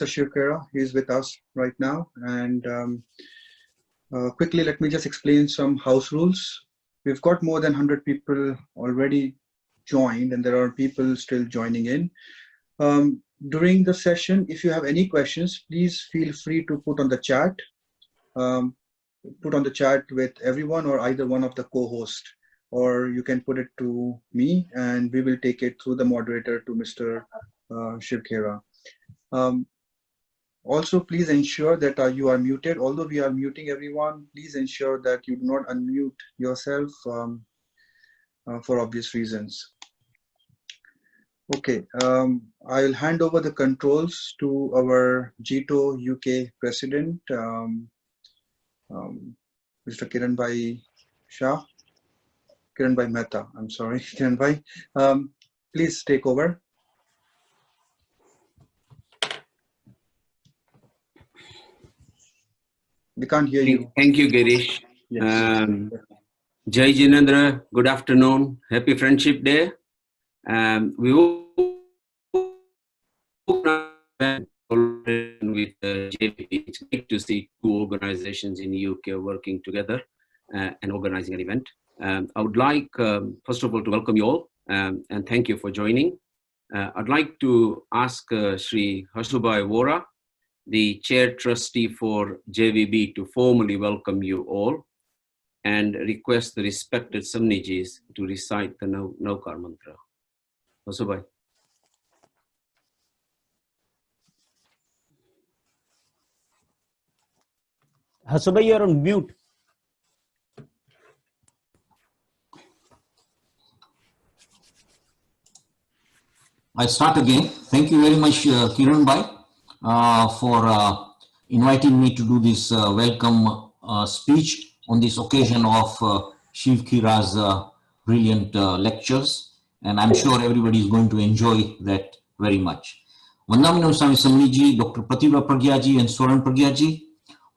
Shiv Khera. He is with us right now. And quickly, let me just explain some house rules. We've got more than 100 people already joined, and there are people still joining in. During the session, if you have any questions, please feel free to put on the chat. Put on the chat with everyone or either one of the co-hosts, or you can put it to me and we will take it through the moderator to Mr. Shiv Khera. Also, please ensure that you are muted. Although we are muting everyone, please ensure that you do not unmute yourself for obvious reasons. Okay, I'll hand over the controls to our JITO UK president, Mr. Kiranbhai Shah, Kiranbhai Mehta, I'm sorry, Kiranbhai. Please take over. We can't hear you. Thank you, Girish. Yes. Jai Jinendra, good afternoon. Happy Friendship Day. We will with JVP. It's great to see two organizations in the UK working together and organizing an event. I would like, first of all, to welcome you all and thank you for joining. I'd like to ask Shri Hasubai Vora, the chair trustee for JVB, to formally welcome you all and request the respected Samnijis to recite the Naukar mantra. Hasubai. Hasubai, you're on mute. I start again. Thank you very much, Kiran Bhai, for inviting me to do this welcome speech on this occasion of Shiv Khera's brilliant lectures. And I'm sure everybody is going to enjoy that very much. Vandamino Swami Samniji, Dr. Pratibha Pragyaji and Soran Pragyaji,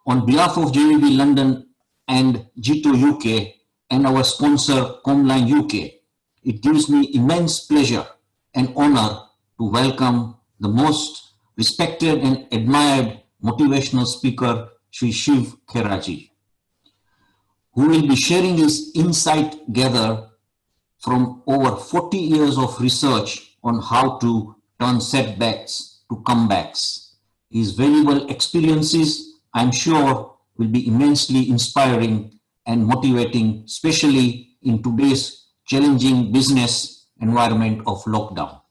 on behalf of JVB London and JITO UK and our sponsor Comline UK, it gives me immense pleasure and honor to welcome the most respected and admired motivational speaker, Shri Shiv Khera ji, who will be sharing his insight gathered from over 40 years of research on how to turn setbacks to comebacks. His valuable experiences, I'm sure, will be immensely inspiring and motivating, especially in today's challenging business environment of lockdown.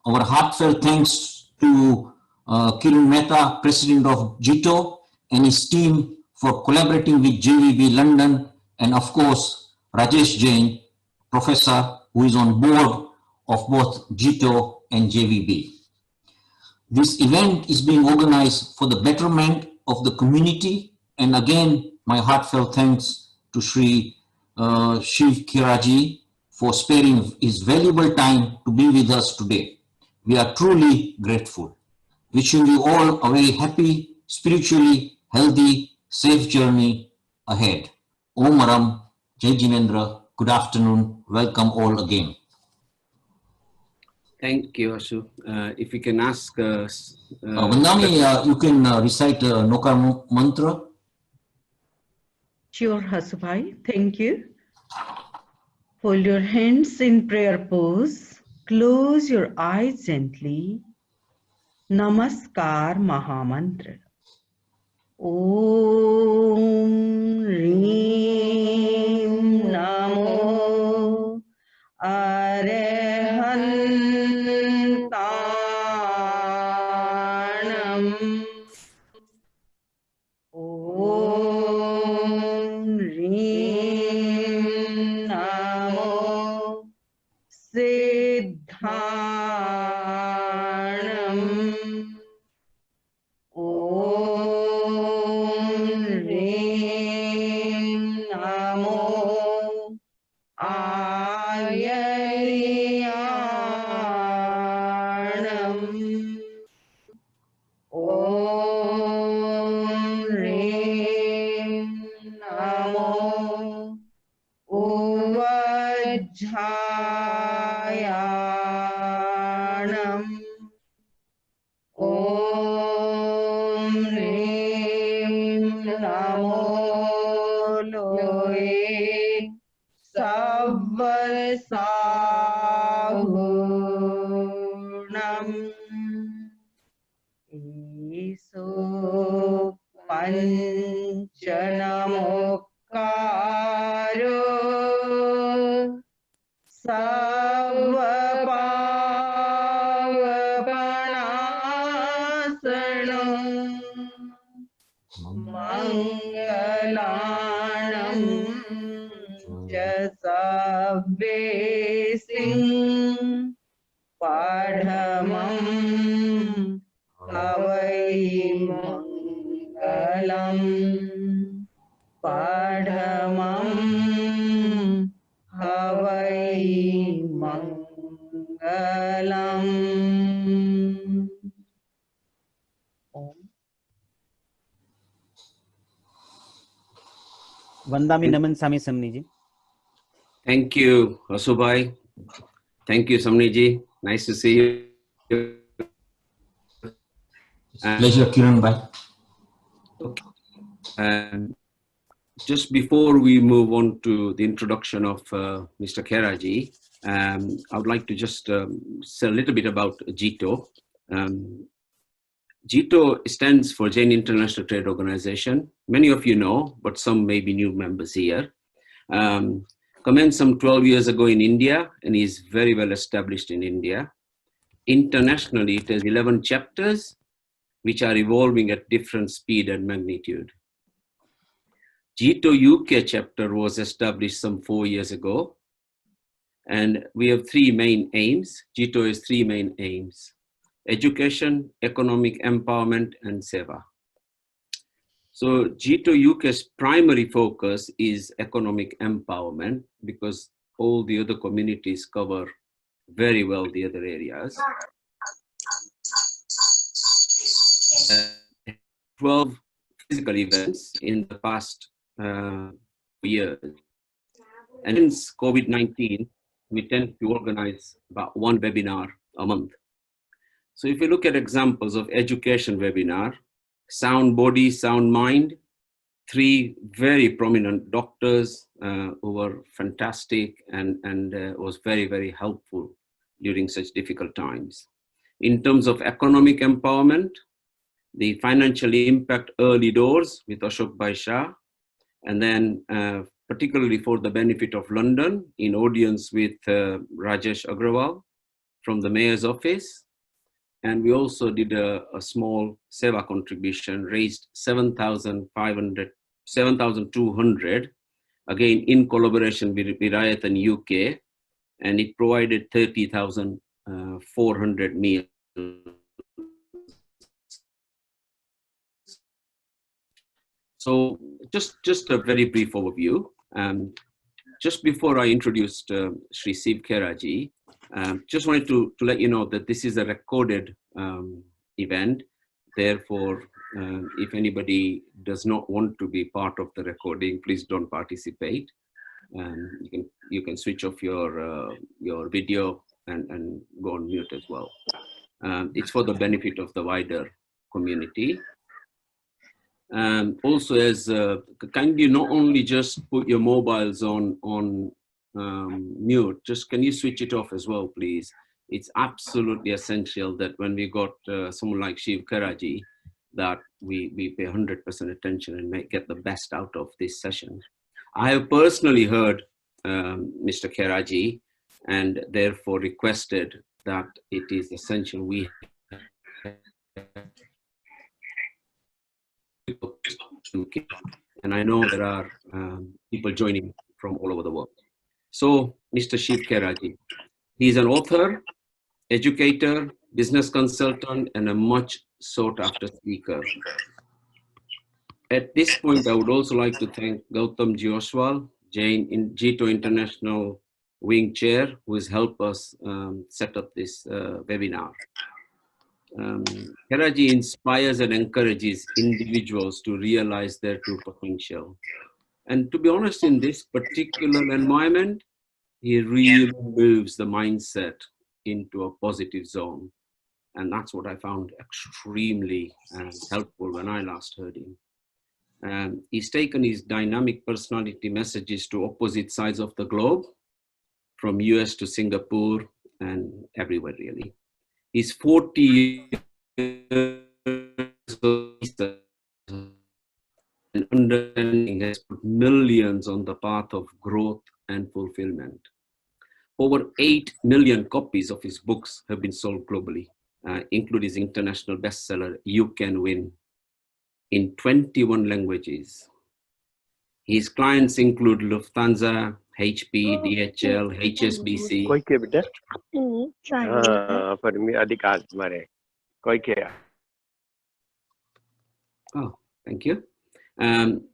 Our heartfelt thanks to Kiran Mehta, President of JITO, and his team for collaborating with JVB London, and of course, Rajesh Jain, Professor, who is on board of both JITO and JVB. This event is being organized for the betterment of the community, and again, my heartfelt thanks to Shri Shiv Khera ji for sparing his valuable time to be with us today. We are truly grateful. Wishing you all a very happy, spiritually healthy, safe journey ahead. Om Ram, Jai Jinendra, good afternoon, welcome all again. Thank you, Asu. If you can ask... Vandami, you can recite Naukar mantra. Sure, Hasubai, thank you. Hold your hands in prayer pose. Close your eyes gently. Namaskar Mahamantra. Om Reem Namo Arehantanam. Om Reem Namo Siddhanam. Om Reem Namo Ayariyanam. Om Reem Namo Uvajjayanam. ईशो पंचनमोक्कारो सर्वपावपणासनो मङ्गलाणं च सव्येसिं पाढमं हवै मङ्गलम् पाढमं हवै मङ्गलम् वंदामी नमन स्वामी समनी जी. Thank you, Asubai. Thank you, Samniji. Nice to see you. Pleasure, Kiran Bhai. Just before we move on to the introduction of Mr. Khera ji, I would like to just say a little bit about JITO. JITO stands for Jain International Trade Organization. Many of you know, but some may be new members here. Commenced some 12 years ago in India and is very well established in India. Internationally, it has 11 chapters, which are evolving at different speed and magnitude. JITO UK chapter was established some 4 years ago, and we have three main aims. JITO has three main aims: education, economic empowerment, and seva. So JITO UK's primary focus is economic empowerment, because all the other communities cover very well the other areas. 12 physical events in the past years. And since COVID-19, we tend to organize about one webinar a month. So if you look at examples of education webinar, sound body, sound mind, three very prominent doctors who were fantastic and was very, very helpful during such difficult times. In terms of economic empowerment, the financial impact early doors with Ashok Bhai Shah, and then particularly for the benefit of London, in audience with Rajesh Agrawal from the Mayor's Office. And we also did a small seva contribution, raised 7,200, again in collaboration with Virayat and UK, and it provided 30,400 meals. So just a very brief overview. Just before I introduced Shri Shiv Khera ji, just wanted to let you know that this is a recorded event. Therefore, if anybody does not want to be part of the recording, please don't participate. You can switch off your video and go on mute as well. It's for the benefit of the wider community. Also, as kindly not only just put your mobiles on mute, just can you switch it off as well, please? It's absolutely essential that when we got someone like Shiv Khera ji, that we pay 100% attention and get the best out of this session. I have personally heard Mr. Khera ji, and therefore requested that it is essential we and I know there are people joining from all over the world. So, Mr. Shiv Khera ji, he is an author, educator, business consultant, and a much sought after speaker. At this point, I would also like to thank Gautam Ji Oswal, JITO International Wing Chair, who has helped us set up this webinar. Khera ji inspires and encourages individuals to realize their true potential. And to be honest, in this particular environment, he really moves the mindset into a positive zone. And that's what I found extremely helpful when I last heard him. He's taken his dynamic personality messages to opposite sides of the globe, from US to Singapore and everywhere really. He's 40 years and understanding has put millions on the path of growth and fulfillment. Over 8 million copies of his books have been sold globally, including his international bestseller, You Can Win, in 21 languages. His clients include Lufthansa, HP, DHL, HSBC. कोई के बेटा हाँ पर मैं अधिकार मारे कोई के Oh, thank you.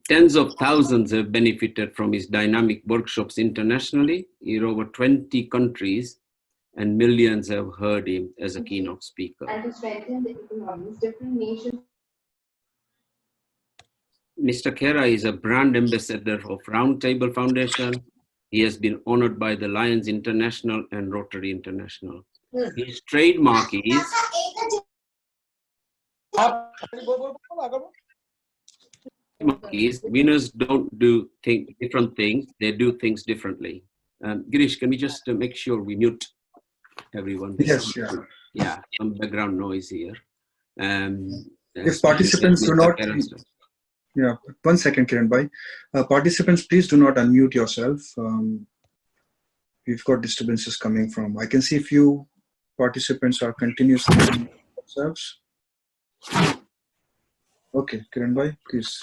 Tens of thousands have benefited from his dynamic workshops internationally in over 20 countries, and millions have heard him as a keynote speaker. And to strengthen the economies, different nations. Mr. Khera is a brand ambassador of Roundtable Foundation. He has been honored by the Lions International and Rotary International. His trademark is winners don't do different things, they do things differently. Girish, can we just make sure we mute everyone? Yes, yeah. Yeah, some background noise here. If participants do not, yeah, 1 second, Kiran bhai. Participants, please do not unmute yourself. We've got disturbances coming from. I can see few participants are continuously unmuting themselves. Okay, Kiran bhai, please.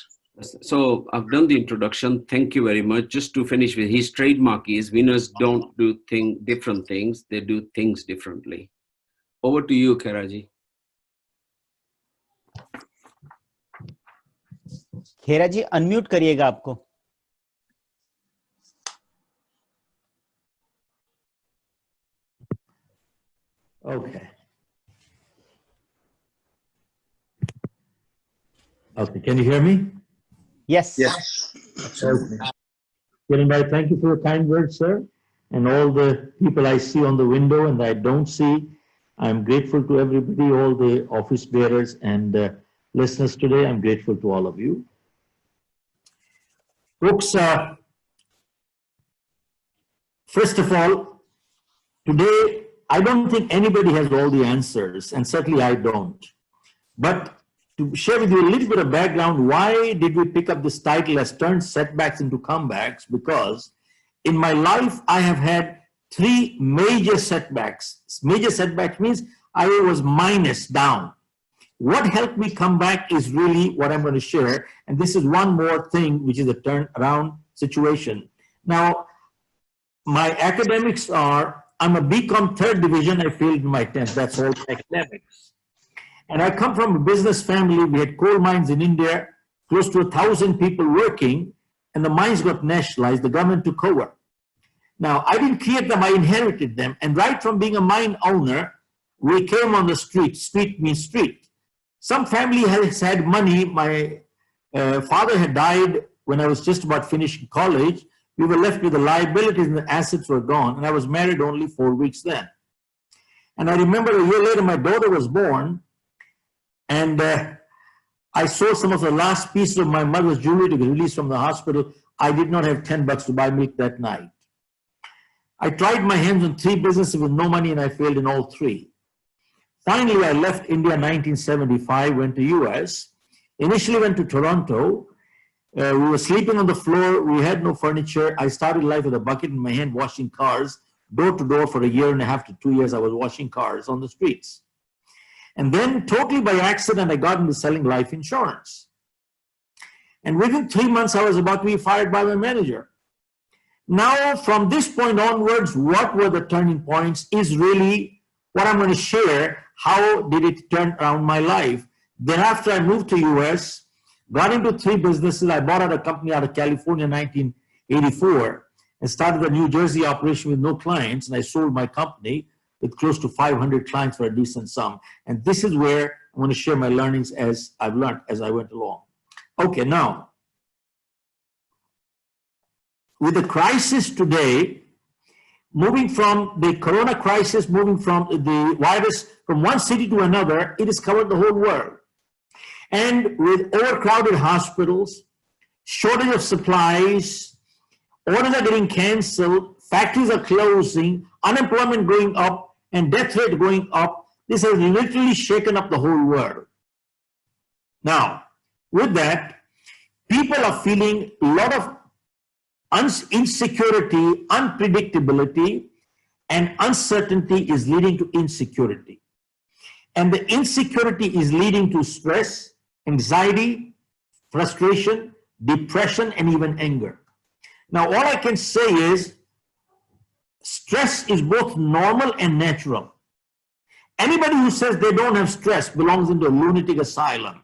So I've done the introduction. Thank you very much. Just to finish with, his trademark is winners don't do different things, they do things differently. Over to you, Khera ji. Khera ji unmute करिएगा आपको. Okay. Okay, can you hear me? Yes. Yes, absolutely. Kiran bhai, thank you for your kind words, sir. And all the people I see on the window and I don't see, I'm grateful to everybody, all the office bearers and listeners today. I'm grateful to all of you. Folks, first of all, today, I don't think anybody has all the answers, and certainly I don't. But to share with you a little bit of background, why did we pick up this title as Turn Setbacks into Comebacks? Because in my life, I have had 3 major setbacks. Major setbacks means I was minus down. What helped me come back is really what I'm going to share. And this is one more thing, which is a turnaround situation. Now, my academics are, I'm a BCom 3rd division. I failed in my 10th. That's all academics. And I come from a business family. We had coal mines in India, close to 1,000 people working, and the mines got nationalized. The government took over. Now, I didn't create them. I inherited them. And right from being a mine owner, we came on the street. Street means street. Some family has had money. My father had died when I was just about finishing college. We were left with the liabilities and the assets were gone. And I was married only 4 weeks then. And I remember a year later, my daughter was born. And I sold some of the last pieces of my mother's jewelry to be released from the hospital. I did not have $10 to buy milk that night. I tried my hands on 3 businesses with no money and I failed in all 3. Finally, I left India in 1975, went to US. Initially went to Toronto. We were sleeping on the floor. We had no furniture. I started life with a bucket in my hand, washing cars, door to door for 1.5 to 2 years. I was washing cars on the streets. And then totally by accident, I got into selling life insurance. And within 3 months, I was about to be fired by my manager. Now, from this point onwards, what were the turning points is really what I'm going to share. How did it turn around my life? Then after I moved to US, got into 3 businesses. I bought out a company out of California in 1984 and started a New Jersey operation with no clients. And I sold my company with close to 500 clients for a decent sum. And this is where I'm going to share my learnings as I've learned as I went along. Okay, now, with the crisis today, moving from the corona crisis, moving from the virus from one city to another, it has covered the whole world. And with overcrowded hospitals, shortage of supplies, orders are getting canceled, factories are closing, unemployment going up, and death rate going up, this has literally shaken up the whole world. Now, with that, people are feeling a lot of insecurity, unpredictability, and uncertainty is leading to insecurity. And the insecurity is leading to stress, anxiety, frustration, depression, and even anger. Now, all I can say is stress is both normal and natural. Anybody who says they don't have stress belongs into a lunatic asylum.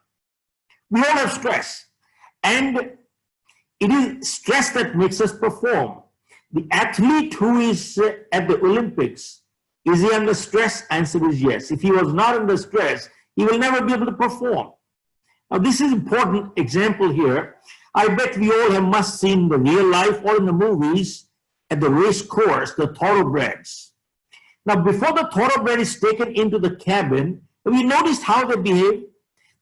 We all have stress. And it is stress that makes us perform. The athlete who is at the Olympics, is he under stress? Answer is yes. If he was not under stress, he will never be able to perform. Now, this is an important example here. I bet we all have must seen the real life or in the movies at the race course, the thoroughbreds. Now, before the thoroughbred is taken into the cabin, have you noticed how they behave?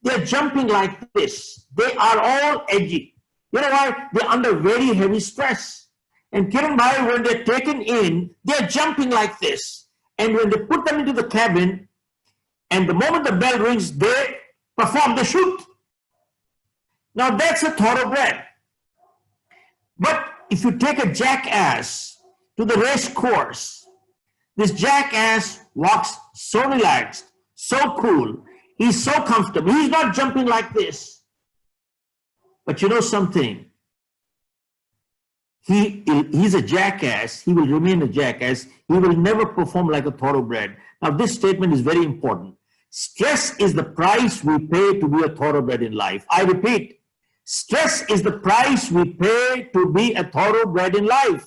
They're jumping like this. They are all edgy. You know why? They're under very heavy stress. And Kiran Bhai, when they're taken in, they're jumping like this. And when they put them into the cabin, and the moment the bell rings, they perform the shoot. Now that's a thoroughbred. But if you take a jackass to the race course, this jackass walks so relaxed, so cool, he's so comfortable, he's not jumping like this. But you know something? He's a jackass, he will remain a jackass, he will never perform like a thoroughbred. Now this statement is very important. Stress is the price we pay to be a thoroughbred in life. I repeat, stress is the price we pay to be a thoroughbred in life.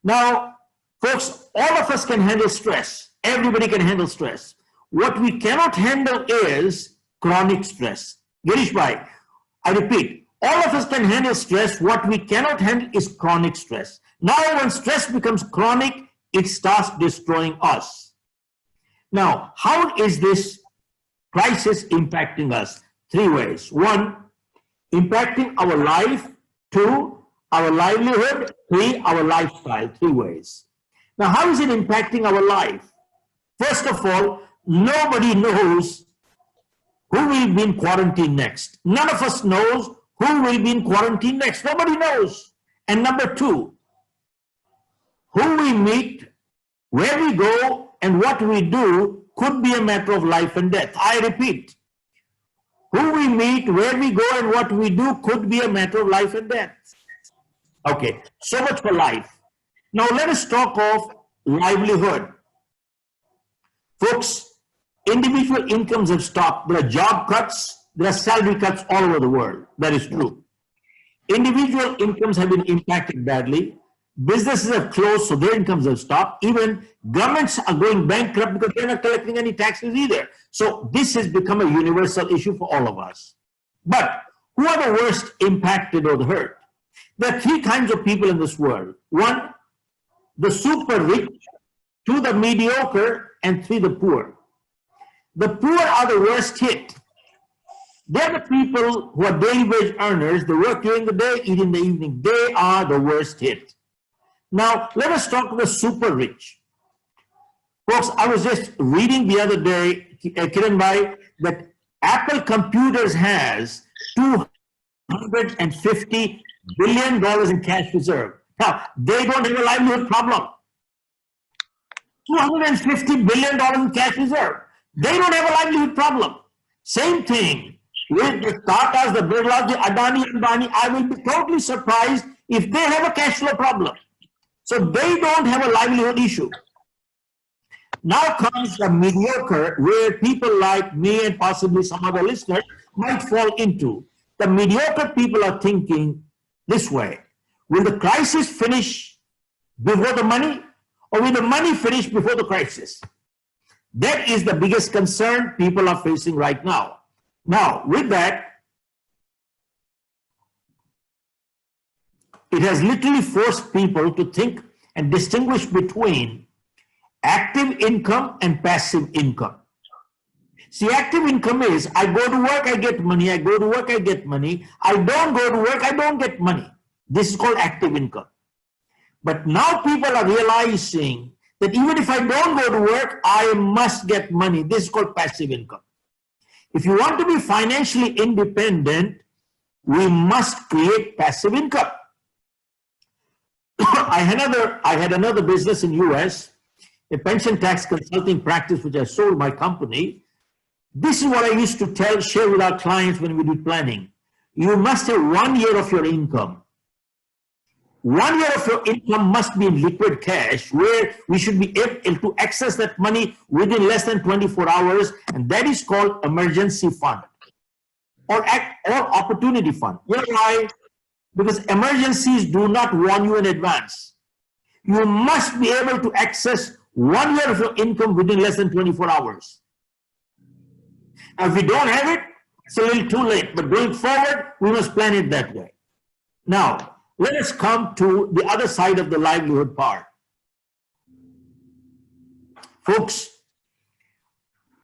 Now, folks, all of us can handle stress. Everybody can handle stress. What we cannot handle is chronic stress. Girish Bhai, I repeat, all of us can handle stress. What we cannot handle is chronic stress. Now, when stress becomes chronic, it starts destroying us. Now, how is this crisis impacting us? 3 ways. 1, impacting our life. 2, our livelihood. 3, our lifestyle. 3 ways. Now, how is it impacting our life? First of all, nobody knows who will be in quarantine next. None of us knows who will be in quarantine next. Nobody knows. And number 2, who we meet, where we go, and what we do could be a matter of life and death. I repeat, who we meet, where we go, and what we do could be a matter of life and death. Okay, so much for life. Now let us talk of livelihood. Folks, individual incomes have stopped. There are job cuts, there are salary cuts all over the world. That is true. Individual incomes have been impacted badly. Businesses have closed, so their incomes have stopped. Even governments are going bankrupt because they're not collecting any taxes either. So this has become a universal issue for all of us. But who are the worst impacted or the hurt? There are 3 kinds of people in this world. 1, the super rich, 2, the mediocre, and 3, the poor. The poor are the worst hit. They're the people who are daily wage earners. They work during the day, eat in the evening. They are the worst hit. Now, let us talk to the super rich. Folks, I was just reading the other day, Kiran Bhai, that Apple Computers has $250 billion in cash reserve. Now, they don't have a livelihood problem. $250 billion in cash reserve. They don't have a livelihood problem. Same thing with the Tatas, the Birlas, the Adani, Ambani. I will be totally surprised if they have a cash flow problem. So they don't have a livelihood issue. Now comes the mediocre, where people like me and possibly some other listeners might fall into. The mediocre people are thinking this way: will the crisis finish before the money, or will the money finish before the crisis? That is the biggest concern people are facing right now. Now, with that, it has literally forced people to think and distinguish between active income and passive income. See, active income is, I go to work, I get money, I go to work, I get money, I don't go to work, I don't get money. This is called active income. But now people are realizing that even if I don't go to work, I must get money. This is called passive income. If you want to be financially independent, we must create passive income. I had another business in US, a pension tax consulting practice, which I sold my company. This is what I used to share with our clients when we do planning. You must have 1 year of your income. 1 year of your income must be in liquid cash, where we should be able to access that money within less than 24 hours, and that is called emergency fund or opportunity fund. You know why? Because emergencies do not warn you in advance. You must be able to access 1 year of your income within less than 24 hours. Now, if we don't have it, it's a little too late, but going forward, we must plan it that way. Now, let us come to the other side of the livelihood part. Folks,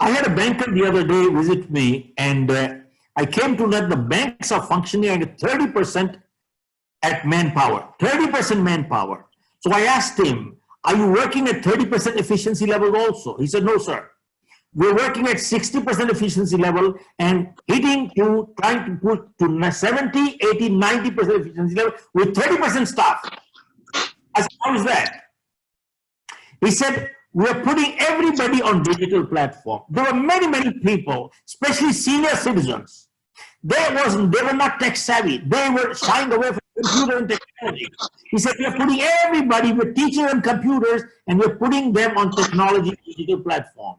I had a banker the other day visit me, and I came to know that the banks are functioning at 30% at manpower, 30% manpower. So I asked him, are you working at 30% efficiency level also? He said, no, sir. We're working at 60% efficiency level and trying to put to 70, 80, 90% efficiency level with 30% staff. I said, how is that? He said, we're putting everybody on digital platform. There were many, many people, especially senior citizens. They were not tech savvy. They were shying away from computer and technology. He said, we're putting everybody, we're teaching them computers and we're putting them on technology digital platform.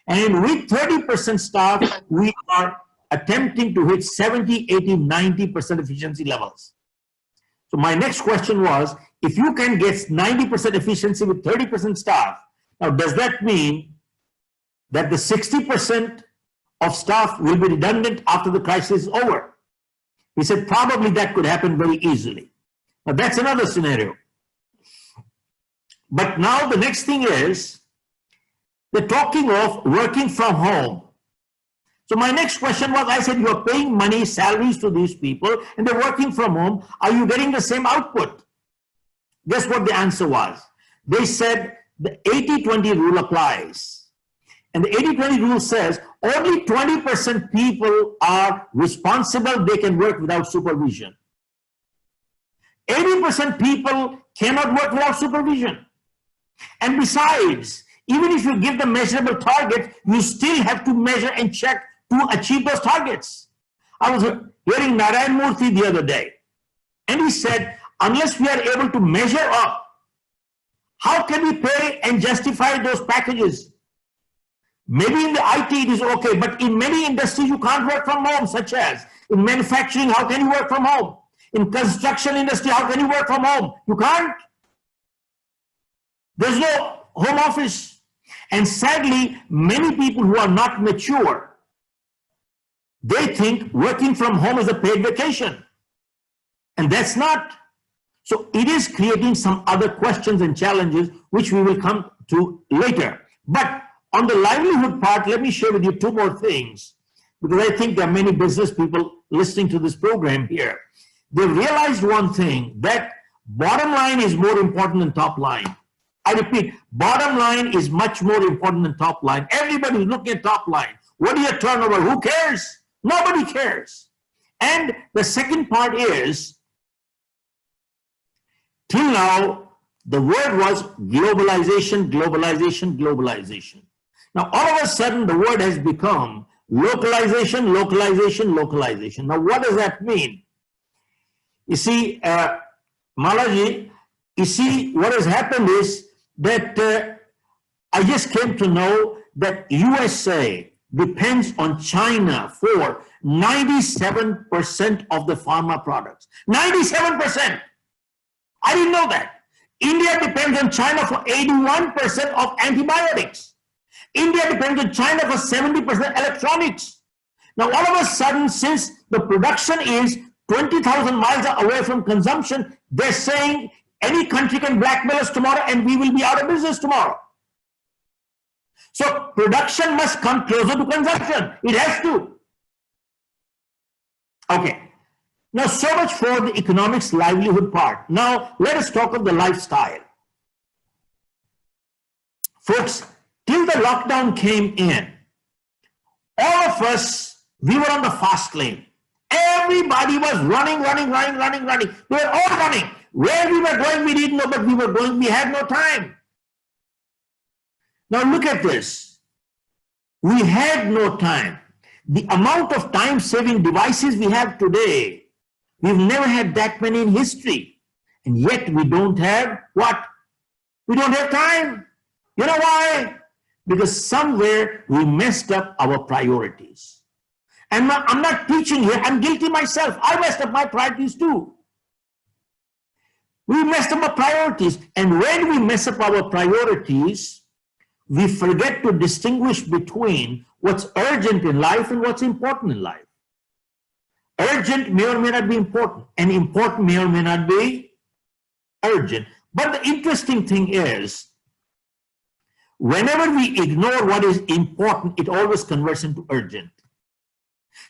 And with 30% staff, we are attempting to hit 70, 80, 90% efficiency levels. So my next question was, if you can get 90% efficiency with 30% staff, now does that mean that the 60% of staff will be redundant after the crisis is over? He said, probably that could happen very easily. Now that's another scenario. But now the next thing is, they're talking of working from home. So my next question was, I said, you're paying money, salaries to these people, and they're working from home. Are you getting the same output? Guess what the answer was? They said the 80-20 rule applies. And the 80-20 rule says only 20% people are responsible, they can work without supervision. 80% people cannot work without supervision. And besides, even if you give them measurable targets, you still have to measure and check to achieve those targets. I was hearing Narayan Murthy the other day, and he said, unless we are able to measure up, how can we pay and justify those packages? Maybe in the IT it is okay, but in many industries you can't work from home, such as in manufacturing, how can you work from home? In construction industry, how can you work from home? You can't. There's no home office. And sadly, many people who are not mature, they think working from home is a paid vacation. And that's not. So it is creating some other questions and challenges, which we will come to later. But on the livelihood part, let me share with you two more things, because I think there are many business people listening to this program here. They realized one thing, that bottom line is more important than top line. I repeat, bottom line is much more important than top line. Everybody is looking at top line. What is your turnover? Who cares? Nobody cares. And the second part is, till now, the word was globalization, globalization, globalization. Now, all of a sudden, the word has become localization, localization, localization. Now, what does that mean? You see, Malaji, you see, what has happened is that I just came to know that USA depends on China for 97% of the pharma products. 97%! I didn't know that. India depends on China for 81% of antibiotics. India depends on China for 70% electronics. Now, all of a sudden, since the production is 20,000 miles away from consumption, they're saying any country can blackmail us tomorrow and we will be out of business tomorrow. So production must come closer to consumption. It has to. Okay. Now, so much for the economics livelihood part. Now, let us talk of the lifestyle. Folks, till the lockdown came in, all of us We were on the fast lane. Everybody was running. They were all running. Where we were going, we didn't know, but we were going. We had no time. Now look at this. We had no time. The amount of time-saving devices we have today, we've never had that many in history. And yet we don't have what? We don't have time. You know why? Because somewhere we messed up our priorities. And I'm not teaching here, I'm guilty myself. I messed up my priorities too. We messed up our priorities. And when we mess up our priorities, we forget to distinguish between what's urgent in life and what's important in life. Urgent may or may not be important, and important may or may not be urgent. But the interesting thing is, whenever we ignore what is important, it always converts into urgent.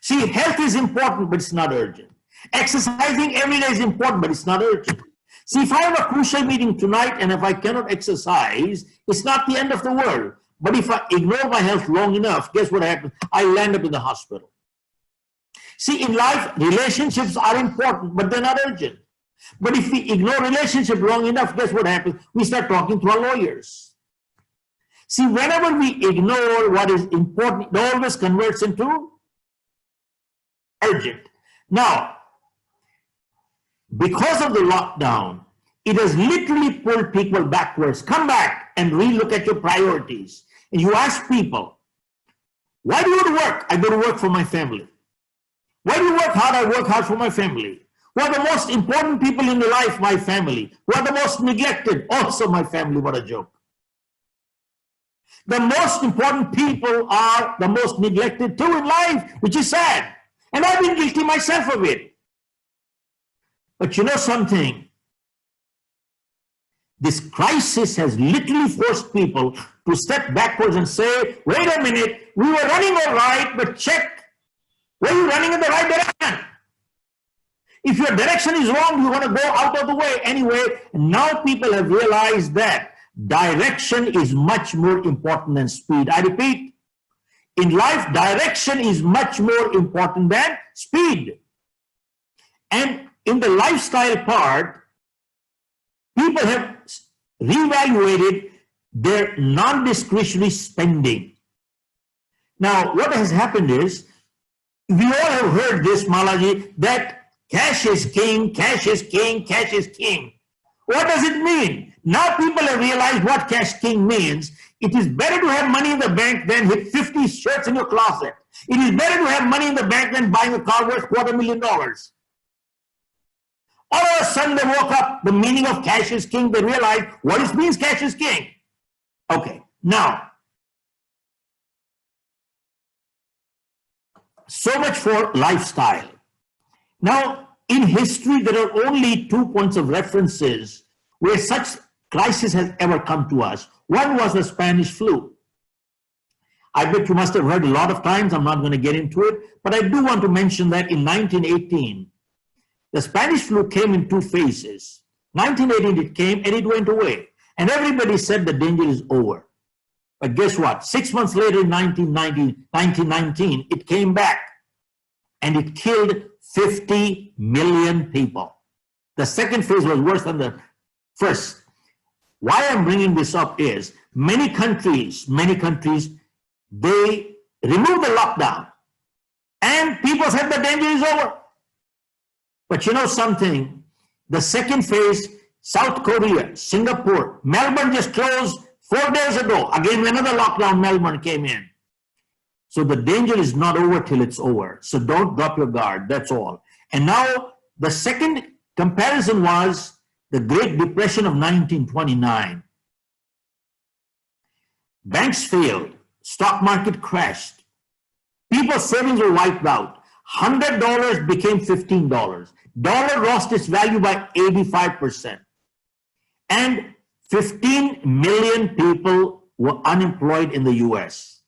See, health is important, but it's not urgent. Exercising every day is important, but it's not urgent. See, if I have a crucial meeting tonight and if I cannot exercise, it's not the end of the world. But if I ignore my health long enough, guess what happens? I land up in the hospital. See, in life, relationships are important, but they're not urgent. But if we ignore relationships long enough, guess what happens? We start talking to our lawyers. See, whenever we ignore what is important, it always converts into urgent. Now, because of the lockdown, it has literally pulled people backwards. Come back and relook at your priorities. And you ask people, why do you go to work? I go to work for my family. Why do you work hard? I work hard for my family. Who are the most important people in your life? My family. Who are the most neglected? Also my family. What a joke. The most important people are the most neglected too in life, which is sad. And I've been guilty myself of it. But you know something? This crisis has literally forced people to step backwards and say, wait a minute, we were running all right, but check, were you running in the right direction? If your direction is wrong, you want to go out of the way anyway. And now people have realized that direction is much more important than speed. I repeat, in life, direction is much more important than speed. And in the lifestyle part, people have reevaluated their non-discretionary spending. Now, what has happened is, we all have heard this, Malaji, that cash is king, cash is king, cash is king. What does it mean? Now people have realized what cash king means. It is better to have money in the bank than hit 50 shirts in your closet. It is better to have money in the bank than buying a car worth $250,000. All of a sudden they woke up, the meaning of cash is king, they realized what it means cash is king. Okay, now, so much for lifestyle. Now, in history, there are only 2 points of references where such crisis has ever come to us. One was the Spanish flu. I bet you must have heard a lot of times, I'm not going to get into it, but I do want to mention that in 1918, the Spanish flu came in 2 phases. 1918 it came and it went away. And everybody said the danger is over. But guess what? 6 months later in 1919, it came back and it killed 50 million people. The second phase was worse than the first. Why I'm bringing this up is many countries, they removed the lockdown and people said the danger is over. But you know something, the second phase, South Korea, Singapore, Melbourne just closed 4 days ago. Again, another lockdown, Melbourne came in. So the danger is not over till it's over. So don't drop your guard, that's all. And now the second comparison was the Great Depression of 1929. Banks failed, stock market crashed, people's savings were wiped out. $100 became $15. Dollar lost its value by 85%. And 15 million people were unemployed in the US.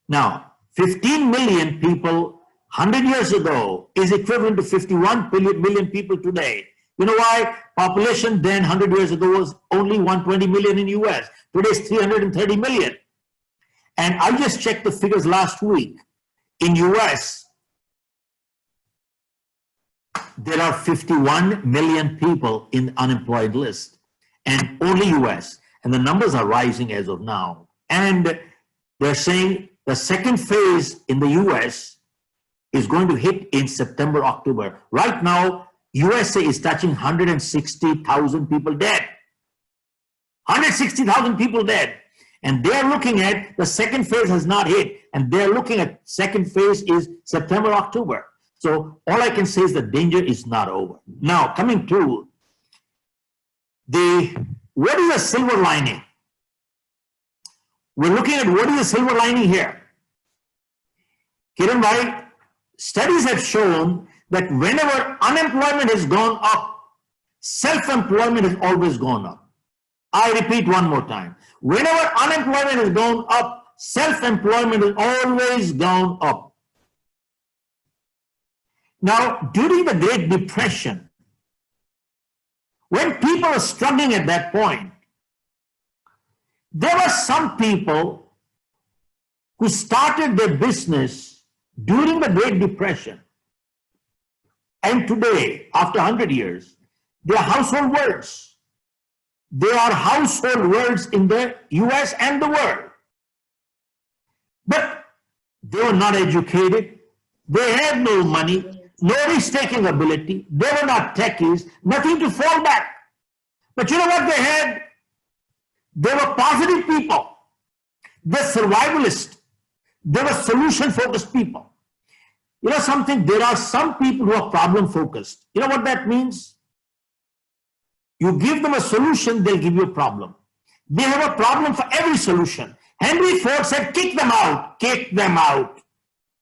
Now, 15 million people 100 years ago is equivalent to 51 million people today. You know why? Population then 100 years ago was only 120 million in US. Today is 330 million. And I just checked the figures last week. In US, there are 51 million people in unemployed list, and only US, and the numbers are rising as of now. And they're saying the second phase in the US is going to hit in September, October. Right now, USA is touching 160,000 people dead. 160,000 people dead. And they're looking at the second phase has not hit, and they're looking at second phase is September, October. So all I can say is the danger is not over. Now, coming to what is the silver lining? We're looking at what is the silver lining here. Kiran bhai, studies have shown that whenever unemployment has gone up, self-employment has always gone up. I repeat one more time. Whenever unemployment has gone up, self-employment has always gone up. Now, during the Great Depression, when people were struggling at that point, there were some people who started their business during the Great Depression. And today, after 100 years, they are household words. They are household words in the US and the world. But they were not educated. They had no money, no risk-taking ability. They were not techies, nothing to fall back. But you know what they had? They were positive people. They're survivalists. They were solution-focused people. You know something? There are some people who are problem-focused. You know what that means? You give them a solution, they'll give you a problem. They have a problem for every solution. Henry Ford said, kick them out, kick them out.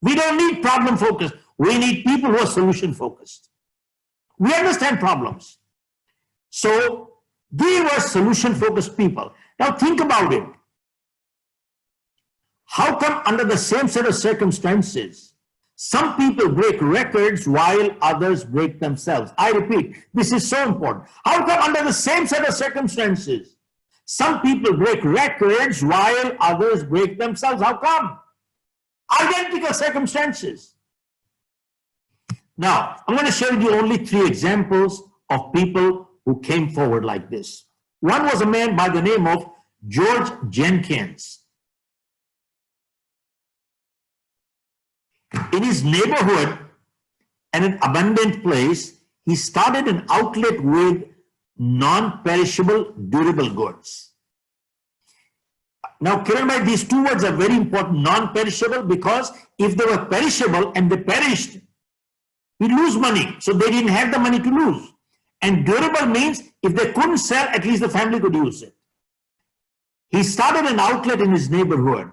We don't need problem-focused. We need people who are solution-focused. We understand problems. So they were solution-focused people. Now think about it. How come under the same set of circumstances, some people break records while others break themselves? I repeat, this is so important. How come under the same set of circumstances, some people break records while others break themselves? How come? Identical circumstances. Now, I'm going to share with you only 3 examples of people who came forward like this. One was a man by the name of George Jenkins. In his neighborhood and an abundant place, he started an outlet with non-perishable durable goods. Now, Kiran bhai, these 2 words are very important, non-perishable, because if they were perishable and they perished, we'd lose money. So they didn't have the money to lose. And durable means if they couldn't sell, at least the family could use it. He started an outlet in his neighborhood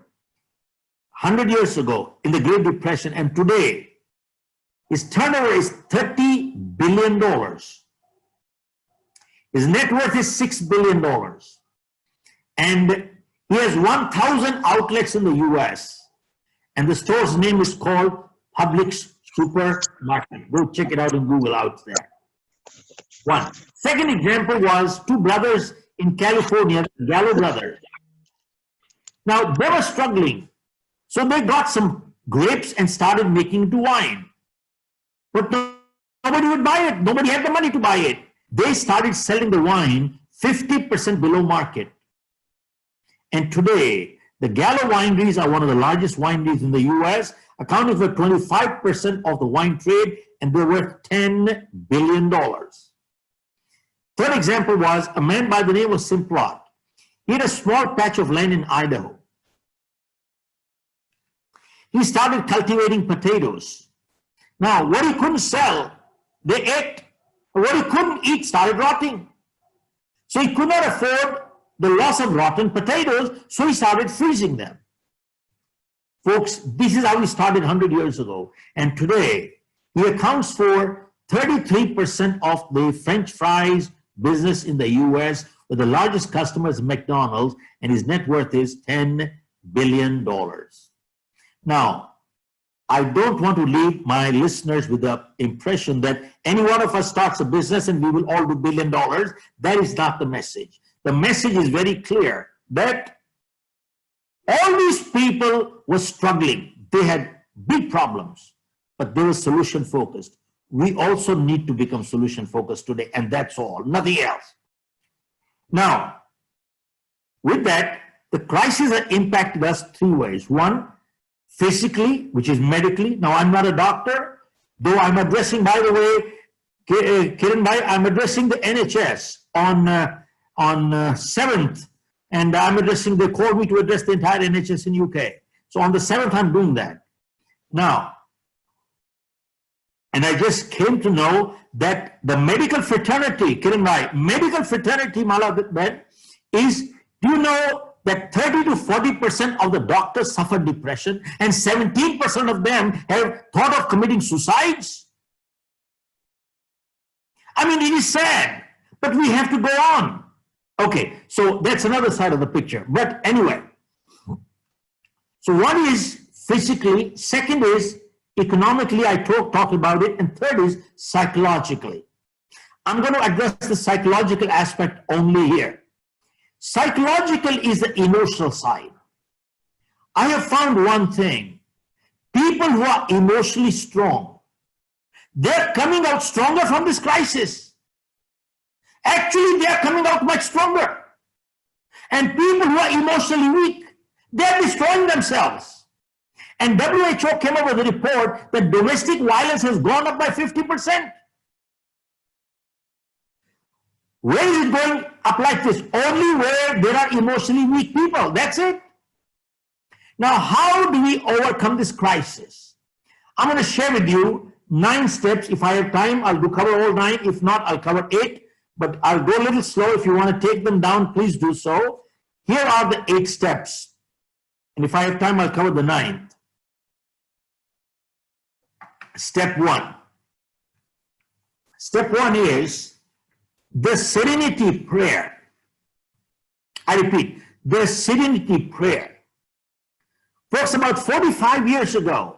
100 years ago in the Great Depression, and today his turnover is $30 billion. His net worth is $6 billion. And he has 1,000 outlets in the US. And the store's name is called Publix Supermarket. Go check it out in Google out there. One. Second example was 2 brothers in California, the Gallo brothers. Now, they were struggling. So they got some grapes and started making into wine. But nobody would buy it. Nobody had the money to buy it. They started selling the wine 50% below market. And today, the Gallo wineries are one of the largest wineries in the US, accounting for 25% of the wine trade, and they're worth $10 billion. Third example was a man by the name of Simplot. He had a small patch of land in Idaho. He started cultivating potatoes. Now, what he couldn't sell, they ate. What he couldn't eat started rotting. So he could not afford the loss of rotten potatoes, so he started freezing them. Folks, this is how he started 100 years ago. And today, he accounts for 33% of the French fries business in the US, with the largest customers McDonald's, and his net worth is $10 billion. Now, I don't want to leave my listeners with the impression that any one of us starts a business and we will all do $1 billion. That is not the message. The message is very clear that all these people were struggling. They had big problems, but they were solution focused. We also need to become solution focused today, and that's all, nothing else. Now, with that, the crisis has impacted us three ways. One, physically, which is medically. Now, I'm not a doctor, though I'm addressing, by the way, Kiran Bhai, I'm addressing the NHS on 7th, and I'm addressing, they called me to address the entire NHS in UK. So on the 7th, I'm doing that. Now, and I just came to know that the medical fraternity, Kiran Bhai, medical fraternity, Mala, is, do you know that 30 to 40% of the doctors suffer depression and 17% of them have thought of committing suicides? I mean, it is sad, but we have to go on. Okay, so that's another side of the picture. But anyway, so one is physically, second is economically, I talked about it, and third is psychologically. I'm going to address the psychological aspect only here. Psychological is the emotional side. I have found one thing. People who are emotionally strong, they're coming out stronger from this crisis. Actually, they're coming out much stronger. And people who are emotionally weak, they're destroying themselves. And WHO came up with a report that domestic violence has gone up by 50%. Where is it going up like this? Only where there are emotionally weak people. That's it. Now, how do we overcome this crisis? I'm going to share with you 9 steps. If I have time, I'll cover all 9. If not, I'll cover 8. But I'll go a little slow. If you want to take them down, please do so. Here are the 8 steps. And if I have time, I'll cover the 9th. Step 1. Step 1 is the serenity prayer. I repeat, the serenity prayer. Folks, about 45 years ago,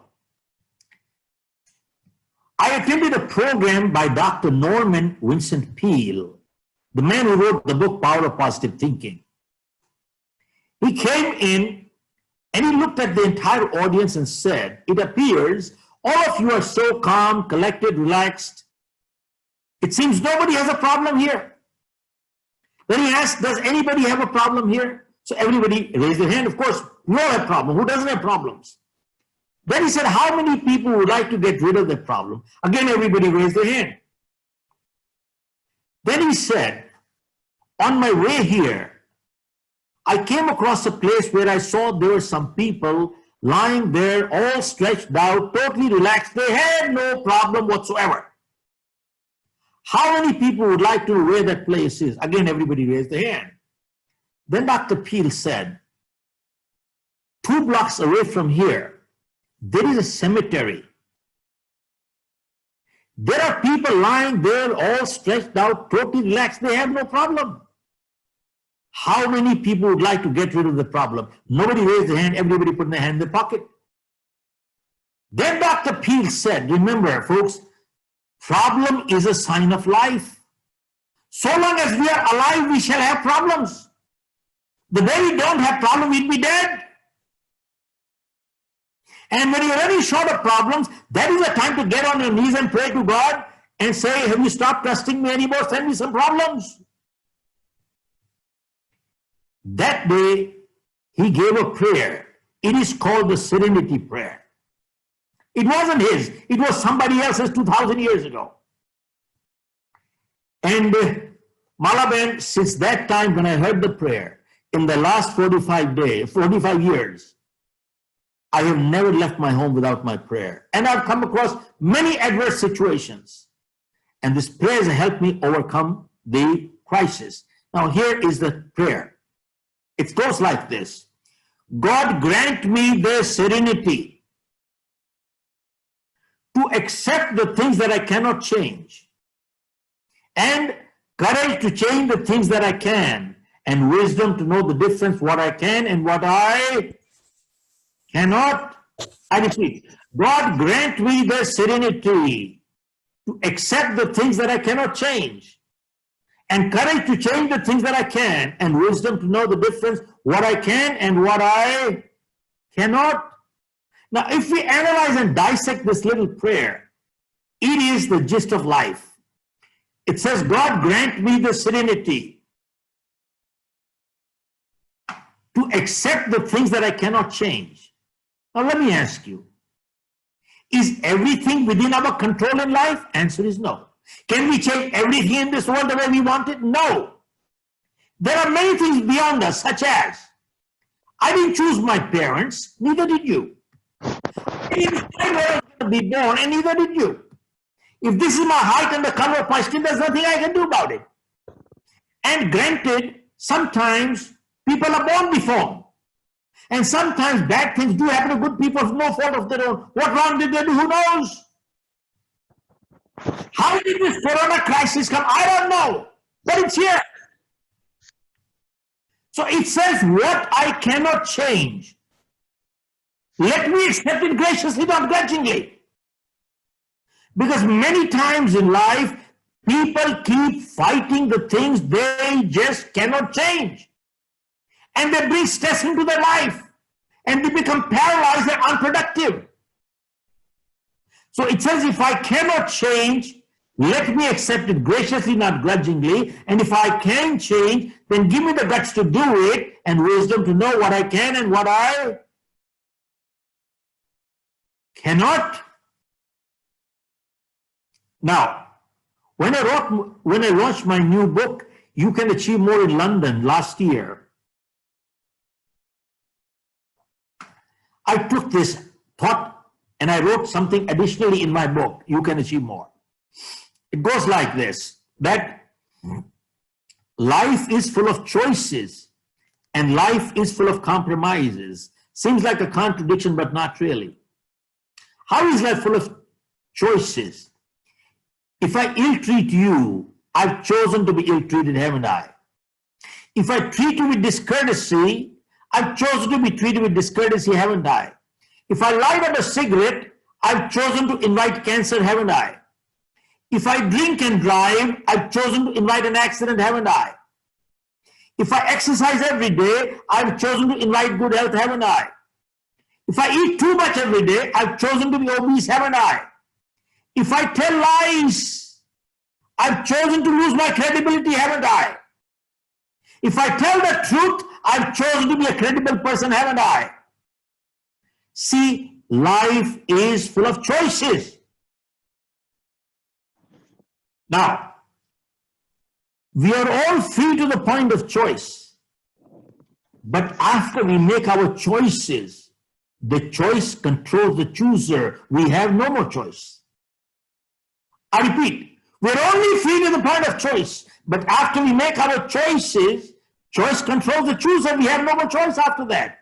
I attended a program by Dr. Norman Vincent Peale, the man who wrote the book Power of Positive Thinking. He came in and he looked at the entire audience and said, it appears all of you are so calm, collected, relaxed. It seems nobody has a problem here. Then he asked, does anybody have a problem here? So everybody raised their hand. Of course, we all have problems. Who doesn't have problems? Then he said, how many people would like to get rid of that problem? Again, everybody raised their hand. Then he said, on my way here, I came across a place where I saw there were some people lying there, all stretched out, totally relaxed. They had no problem whatsoever. How many people would like to know where that place is? Again, everybody raised their hand. Then Dr. Peale said, 2 blocks away from here, there is a cemetery. There are people lying there, all stretched out, totally relaxed. They have no problem. How many people would like to get rid of the problem? Nobody raised their hand. Everybody put their hand in their pocket. Then Dr. Peale said, remember, folks, problem is a sign of life. So long as we are alive, we shall have problems. The day we don't have problem, we'll be dead. And when you're running short of problems, that is the time to get on your knees and pray to God and say, have you stopped trusting me anymore? Send me some problems. That day, he gave a prayer. It is called the Serenity Prayer. It wasn't his. It was somebody else's 2,000 years ago. And Malaben, since that time when I heard the prayer, in the last 45 years, I have never left my home without my prayer. And I've come across many adverse situations. And this prayer has helped me overcome the crisis. Now here is the prayer. It goes like this. God grant me the serenity to accept the things that I cannot change, and courage to change the things that I can, and wisdom to know the difference what I can and what I cannot. I repeat, God grant me the serenity to accept the things that I cannot change, and courage to change the things that I can, and wisdom to know the difference what I can and what I cannot. Now, if we analyze and dissect this little prayer, it is the gist of life. It says, God grant me the serenity to accept the things that I cannot change. Now, let me ask you, is everything within our control in life? Answer is no. Can we change everything in this world the way we want it? No. There are many things beyond us, such as, I didn't choose my parents, neither did you. I didn't decide where I was going to be born, and neither did you. If this is my height and the color of my skin, there's nothing I can do about it. And granted, sometimes people are born deformed. And sometimes bad things do happen to good people for no fault of their own. What wrong did they do? Who knows? How did this corona crisis come? I don't know. But it's here. So it says, what I cannot change, let me accept it graciously, not grudgingly. Because many times in life, people keep fighting the things they just cannot change. And they bring stress into their life. And they become paralyzed and unproductive. So it says, if I cannot change, let me accept it graciously, not grudgingly. And if I can change, then give me the guts to do it and wisdom to know what I can and what I cannot. Now, when I launched my new book, You Can Achieve More in London last year, I took this thought and I wrote something additionally in my book, You Can Achieve More. It goes like this, that life is full of choices and life is full of compromises. Seems like a contradiction, but not really. How is life full of choices? If I ill-treat you, I've chosen to be ill-treated, haven't I? If I treat you with discourtesy, I've chosen to be treated with discourtesy, haven't I? If I light up a cigarette, I've chosen to invite cancer, haven't I? If I drink and drive, I've chosen to invite an accident, haven't I? If I exercise every day, I've chosen to invite good health, haven't I? If I eat too much every day, I've chosen to be obese, haven't I? If I tell lies, I've chosen to lose my credibility, haven't I? If I tell the truth, I've chosen to be a credible person, haven't I? See, life is full of choices. Now, we are all free to the point of choice. But after we make our choices, the choice controls the chooser. We have no more choice. I repeat, we're only free to the point of choice. But after we make our choices, choice controls the chooser. We have no more choice after that.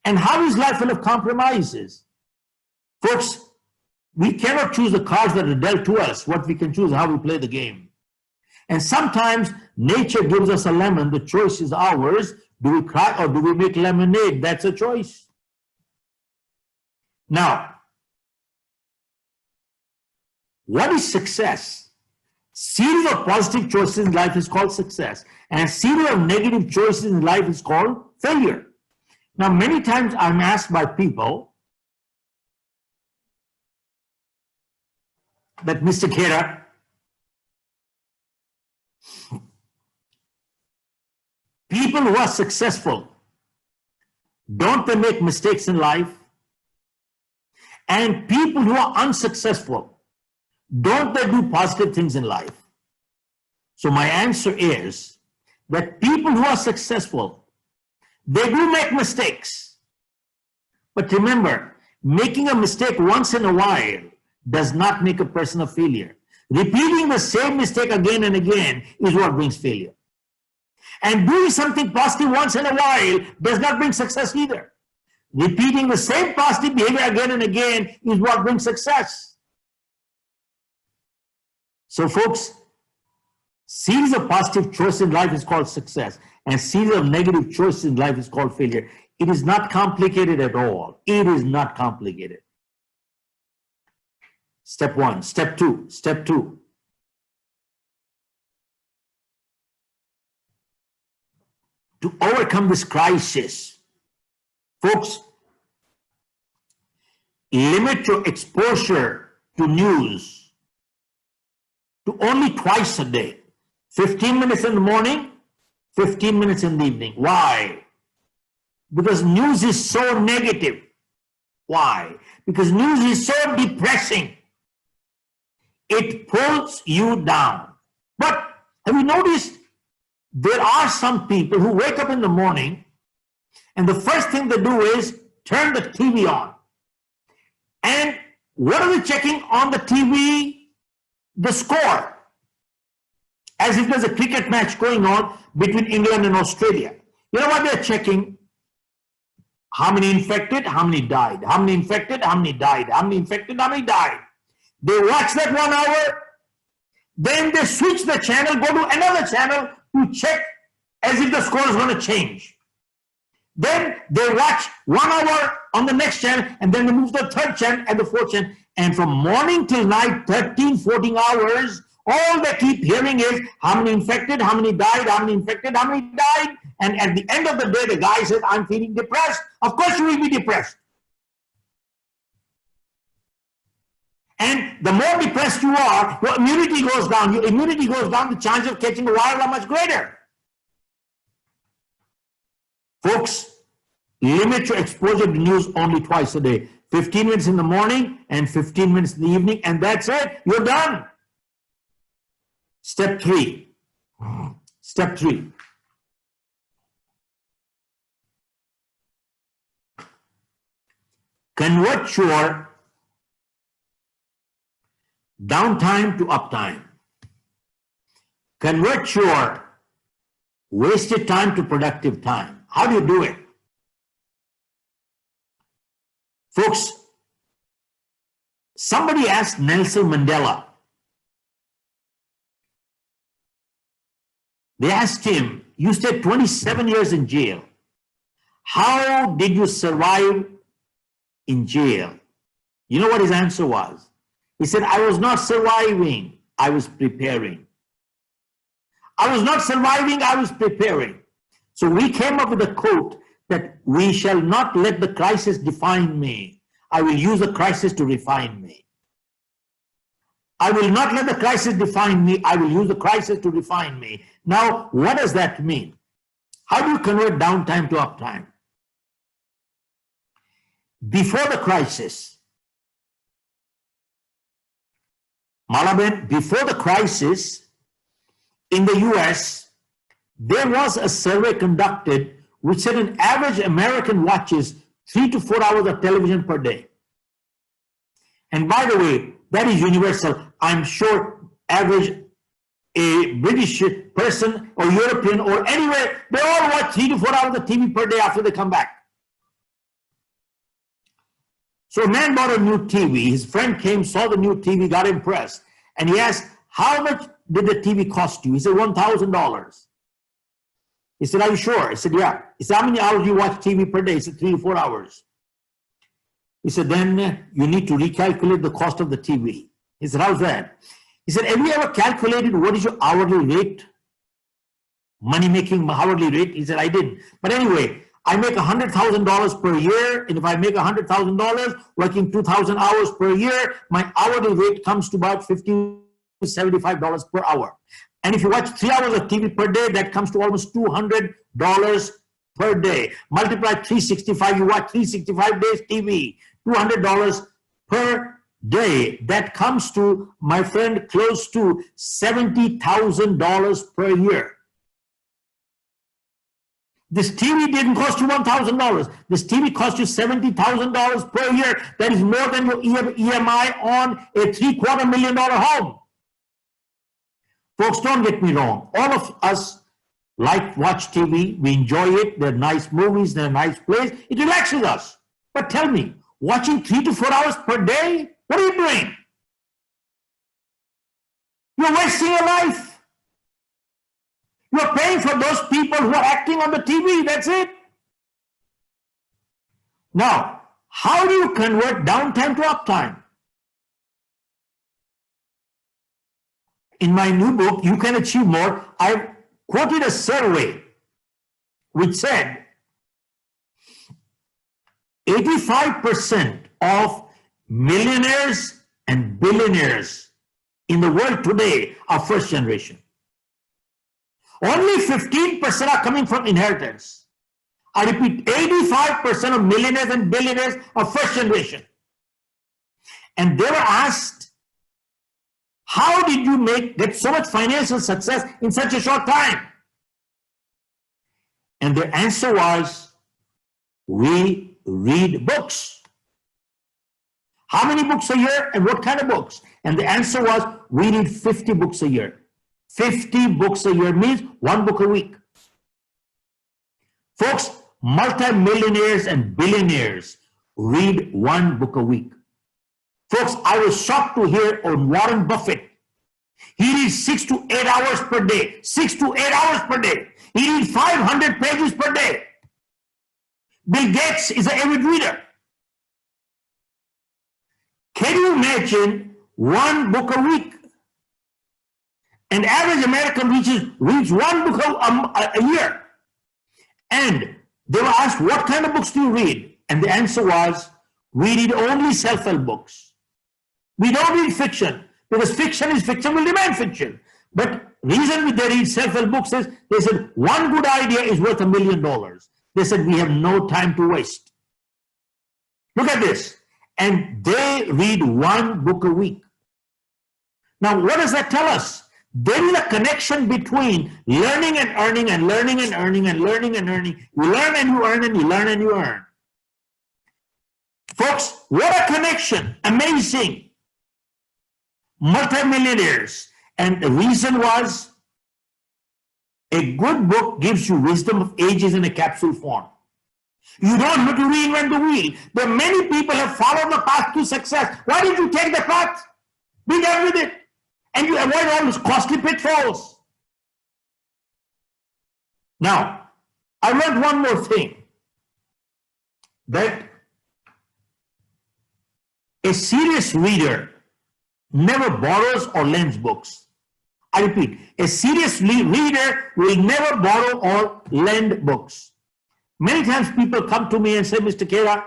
And how is life full of compromises? Folks, we cannot choose the cards that are dealt to us. What we can choose is how we play the game. And sometimes nature gives us a lemon. The choice is ours. Do we cry or do we make lemonade? That's a choice. Now, what is success? Series of positive choices in life is called success. And a series of negative choices in life is called failure. Now, many times I'm asked by people that, Mr. Khera, people who are successful, don't they make mistakes in life? And people who are unsuccessful, don't they do positive things in life? So my answer is that people who are successful, they do make mistakes. But remember, making a mistake once in a while does not make a person a failure. Repeating the same mistake again and again is what brings failure. And doing something positive once in a while does not bring success either. Repeating the same positive behavior again and again is what brings success. So folks, series of positive choices in life is called success, and series of negative choices in life is called failure. It is not complicated at all. It is not complicated. Step one, step two. To overcome this crisis, folks, limit your exposure to news to only twice a day. 15 minutes in the morning, 15 minutes in the evening. Why? Because news is so negative. Why? Because news is so depressing. It pulls you down. But have you noticed there are some people who wake up in the morning and the first thing they do is turn the TV on. And what are they checking on the TV? The score. As if there's a cricket match going on between England and Australia. You know what they're checking? How many infected, how many died? How many infected, how many died? How many infected, how many died? They watch that 1 hour, then they switch the channel, go to another channel to check as if the score is going to change. Then they watch 1 hour on the next channel, and then they move to the third channel and the fourth channel. And from morning till night, 13, 14 hours, all they keep hearing is how many infected, how many died, how many infected, how many died. And at the end of the day, the guy says, I'm feeling depressed. Of course you will be depressed. And the more depressed you are, your immunity goes down. Your immunity goes down, the chance of catching a virus are much greater. Folks, limit your exposure to news only twice a day. 15 minutes in the morning and 15 minutes in the evening, and that's it. You're done. Step 3. Step 3. Convert your downtime to uptime. Convert your wasted time to productive time. How do you do it? Folks, somebody asked Nelson Mandela. They asked him, you stayed 27 years in jail. How did you survive in jail? You know what his answer was? He said, I was not surviving, I was preparing. I was not surviving, I was preparing. So we came up with a quote that we shall not let the crisis define me. I will use the crisis to refine me. I will not let the crisis define me. I will use the crisis to refine me. Now, what does that mean? How do you convert downtime to uptime? Before the crisis, Malaben, before the crisis, in the US, there was a survey conducted which said an average American watches 3 to 4 hours of television per day. And by the way, that is universal. I'm sure average a British person or European or anywhere, they all watch 3 to 4 hours of TV per day after they come back. So a man bought a new TV. His friend came, saw the new TV, got impressed. And he asked, how much did the TV cost you? He said, $1,000. He said, are you sure? He said, yeah. He said, how many hours do you watch TV per day? He said, 3 to 4 hours. He said, then you need to recalculate the cost of the TV. He said, how's that? He said, have you ever calculated what is your hourly rate? Money-making hourly rate? He said, I didn't. But anyway, I make $100,000 per year, and if I make $100,000, working 2,000 hours per year, my hourly rate comes to about $50 to $75 per hour. And if you watch 3 hours of TV per day, that comes to almost $200 per day. Multiply 365, you watch 365 days TV, $200 per day. That comes to, my friend, close to $70,000 per year. This TV didn't cost you $1,000. This TV cost you $70,000 per year. That is more than your EMI on a $750,000 home. Folks, don't get me wrong. All of us watch TV. We enjoy it. They're nice movies. They're nice plays. It relaxes us. But tell me, watching 3 to 4 hours per day, what are you doing? You're wasting your life. You're paying for those people who are acting on the TV. That's it. Now, how do you convert downtime to uptime? In my new book, You Can Achieve More, I've quoted a survey which said 85% of millionaires and billionaires in the world today are first generation. Only 15% are coming from inheritance. I repeat, 85% of millionaires and billionaires are first generation. And they were asked, how did you get so much financial success in such a short time? And their answer was, we read books. How many books a year and what kind of books? And the answer was, we read 50 books a year. 50 books a year means 1 book a week. Folks, multimillionaires and billionaires read 1 book a week. Folks, I was shocked to hear on Warren Buffett. He reads 6 to 8 hours per day. 6 to 8 hours per day. He reads 500 pages per day. Bill Gates is an avid reader. Can you imagine 1 book a week? An average American reads 1 book a year. And they were asked, what kind of books do you read? And the answer was, we read only self-help books. We don't read fiction, because fiction will remain fiction. But reason they read self-help books is, they said, 1 good idea is worth $1 million. They said, we have no time to waste. Look at this. And they read 1 book a week. Now, what does that tell us? There is a connection between learning and earning and learning and earning and learning and earning. You learn and you earn and you learn and you earn. Folks, what a connection. Amazing. Multimillionaires. And the reason was, a good book gives you wisdom of ages in a capsule form. You don't have to reinvent the wheel. There are many people have followed the path to success. Why did you take the path? Be done with it. And you avoid all these costly pitfalls. Now, I learned one more thing. That a serious reader never borrows or lends books. I repeat, a serious reader will never borrow or lend books. Many times people come to me and say, Mr. Khera,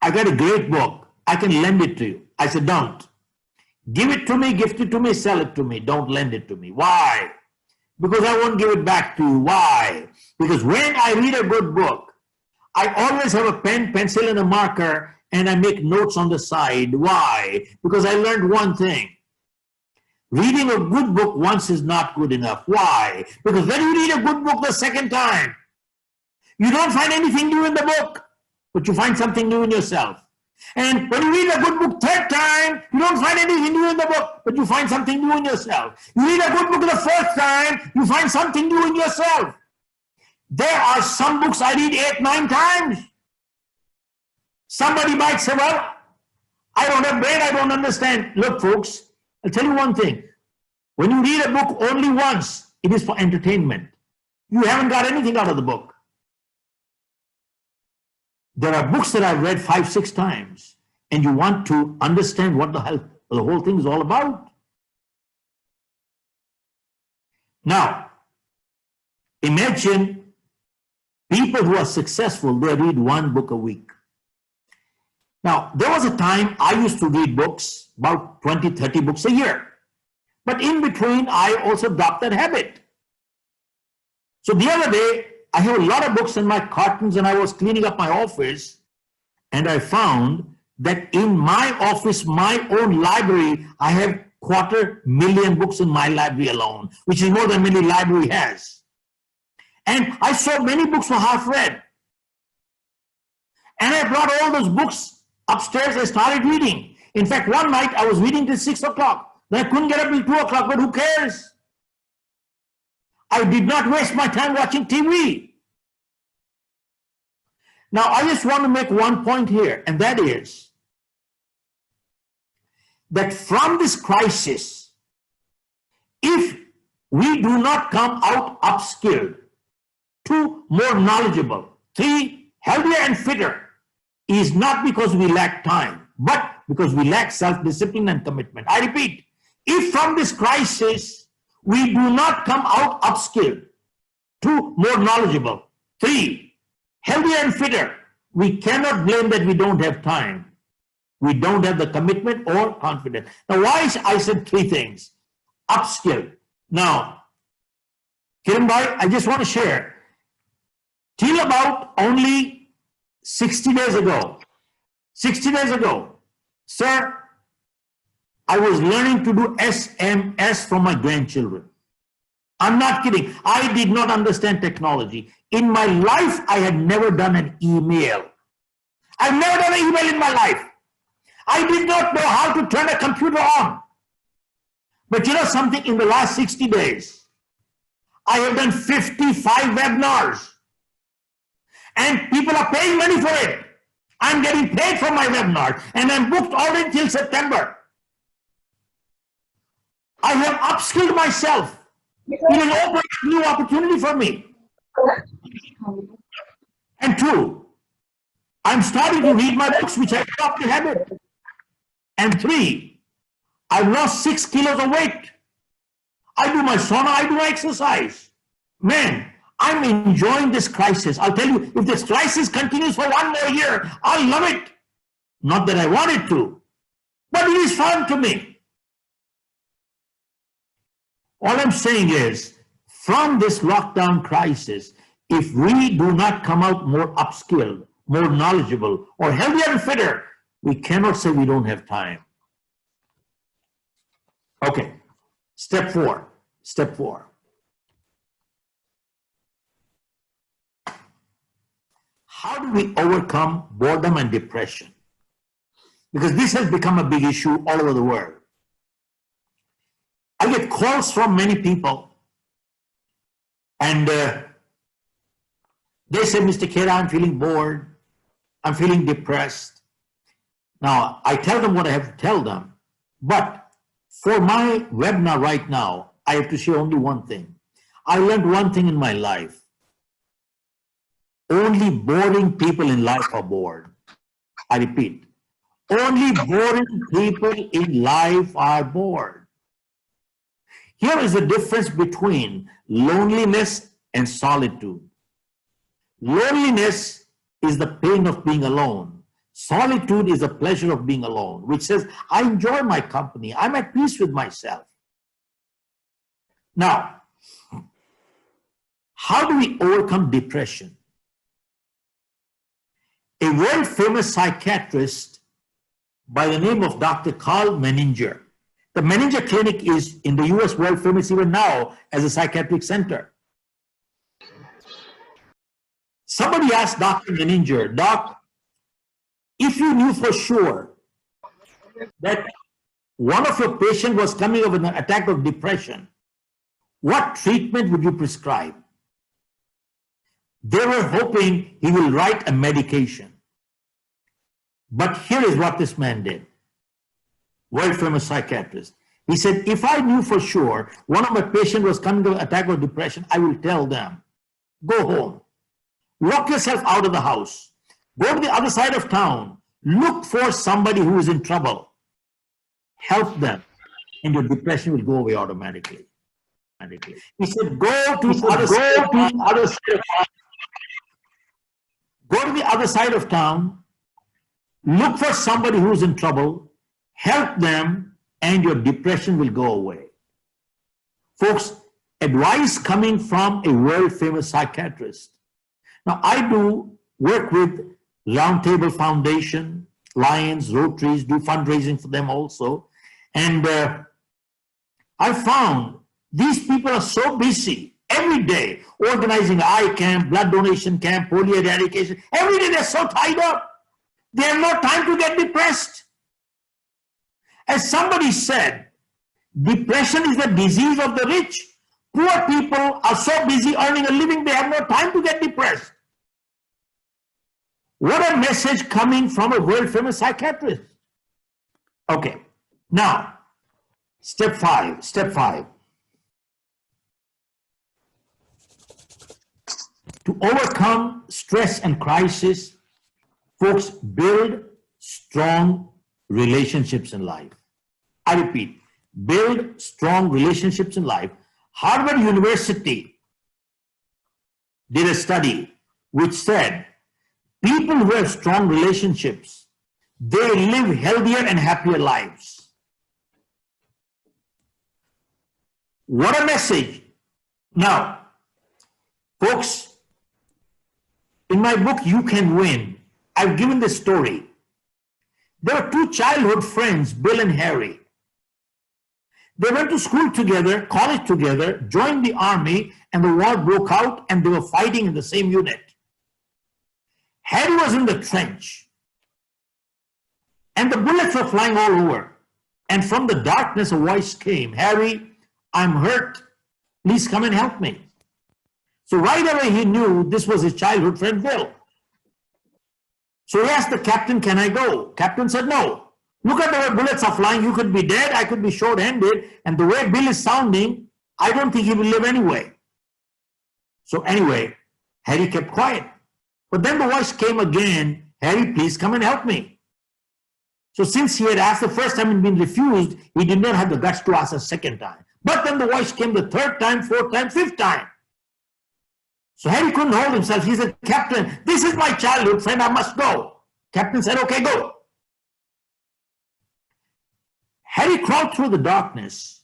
I got a great book. I can lend it to you. I said, don't. Give it to me, gift it to me, sell it to me. Don't lend it to me. Why? Because I won't give it back to you. Why? Because when I read a good book, I always have a pen, pencil, and a marker, and I make notes on the side. Why? Because I learned one thing. Reading a good book once is not good enough. Why? Because when you read a good book the second time, you don't find anything new in the book, but you find something new in yourself. And when you read a good book third time, you don't find anything new in the book, but you find something new in yourself. You read a good book the fourth time, you find something new in yourself. There are some books I read 8, 9 times. Somebody might say, well, I don't have brain, I don't understand. Look, folks, I'll tell you one thing. When you read a book only once, it is for entertainment. You haven't got anything out of the book. There are books that I've read 5, 6 times, and you want to understand what the whole thing is all about. Now, imagine people who are successful, they read 1 book a week. Now, there was a time I used to read books, about 20, 30 books a year. But in between, I also dropped that habit. So the other day, I have a lot of books in my cartons, and I was cleaning up my office, and I found that in my office, my own library, I have 250,000 books in my library alone, which is more than many library has. And I saw many books were half read. And I brought all those books upstairs. I started reading. In fact, one night I was reading till 6 o'clock. Then I couldn't get up till 2 o'clock, but who cares? I did not waste my time watching TV. Now, I just want to make one point here, and that is that from this crisis, if we do not come out upskilled, 2, more knowledgeable, 3, healthier and fitter, is not because we lack time, but because we lack self-discipline and commitment. I repeat, if from this crisis we do not come out upskilled, 2, more knowledgeable, 3, healthier and fitter, we cannot blame that we don't have time. We don't have the commitment or confidence. Now, why I said three things? Upskill. Now, Kiran bhai, I just want to share. Till about only 60 days ago, sir, I was learning to do SMS for my grandchildren. I'm not kidding. I did not understand technology. In my life, I had never done an email. I've never done an email in my life. I did not know how to turn a computer on. But you know something, in the last 60 days, I have done 55 webinars. And people are paying money for it. I'm getting paid for my webinar. And I'm booked already till September. I have upskilled myself. It has opened a new opportunity for me. And two, I'm starting to read my books, which I stopped the habit. And three, I've lost 6 kilos of weight. I do my sauna, I do my exercise. Man, I'm enjoying this crisis. I'll tell you, if this crisis continues for 1 more year, I'll love it. Not that I want it to, but it is fun to me. All I'm saying is, from this lockdown crisis, if we do not come out more upskilled, more knowledgeable, or healthier and fitter, we cannot say we don't have time. Okay, step four. How do we overcome boredom and depression? Because this has become a big issue all over the world. I get calls from many people, and they say, Mr. Khera, I'm feeling bored. I'm feeling depressed. Now, I tell them what I have to tell them, but for my webinar right now, I have to share only one thing. I learned one thing in my life. Only boring people in life are bored. I repeat, only boring people in life are bored. Here is the difference between loneliness and solitude. Loneliness is the pain of being alone. Solitude is the pleasure of being alone, which says, I enjoy my company. I'm at peace with myself. Now, how do we overcome depression? A world famous psychiatrist by the name of Dr. Carl Menninger. The Menninger Clinic is in the US world famous even now as a psychiatric center. Somebody asked Dr. Menninger, Doc, if you knew for sure that one of your patients was coming of an attack of depression, what treatment would you prescribe? They were hoping he will write a medication. But here is what this man did. World famous psychiatrist. He said, if I knew for sure one of my patients was coming to an attack of depression, I will tell them, go home, lock yourself out of the house, go to the other side of town, look for somebody who is in trouble, help them, and your depression will go away automatically. He said, go to the other side of town, look for somebody who's in trouble, help them, and your depression will go away. Folks, advice coming from a world famous psychiatrist. Now, I do work with Roundtable Foundation, Lions, Rotaries, do fundraising for them also. And I found these people are so busy every day organizing eye camp, blood donation camp, polio eradication. Every day they're so tied up. They have no time to get depressed. As somebody said, depression is the disease of the rich. Poor people are so busy earning a living, they have no time to get depressed. What a message coming from a world famous psychiatrist. Okay, now, step five. To overcome stress and crisis, folks, build strong relationships in life. I repeat, build strong relationships in life. Harvard University did a study which said People who have strong relationships, they live healthier and happier lives. What a message. Now, folks, in my book, You Can Win, I've given this story. There were two childhood friends, Bill and Harry. They went to school together, college together, joined the army, and the war broke out, and they were fighting in the same unit. Harry was in the trench, and the bullets were flying all over. And from the darkness, a voice came, Harry, I'm hurt. Please come and help me. So right away, he knew this was his childhood friend, Bill. So he asked the captain, can I go? Captain said, no. Look at the way bullets are flying. You could be dead. I could be short-handed. And the way Bill is sounding, I don't think he will live anyway. So anyway, Harry kept quiet. But then the voice came again, Harry, please come and help me. So since he had asked the first time and been refused, he did not have the guts to ask a second time. But then the voice came the third time, fourth time, fifth time. So Harry couldn't hold himself. He said, Captain, this is my childhood friend. I must go. Captain said, okay, go. Harry crawled through the darkness,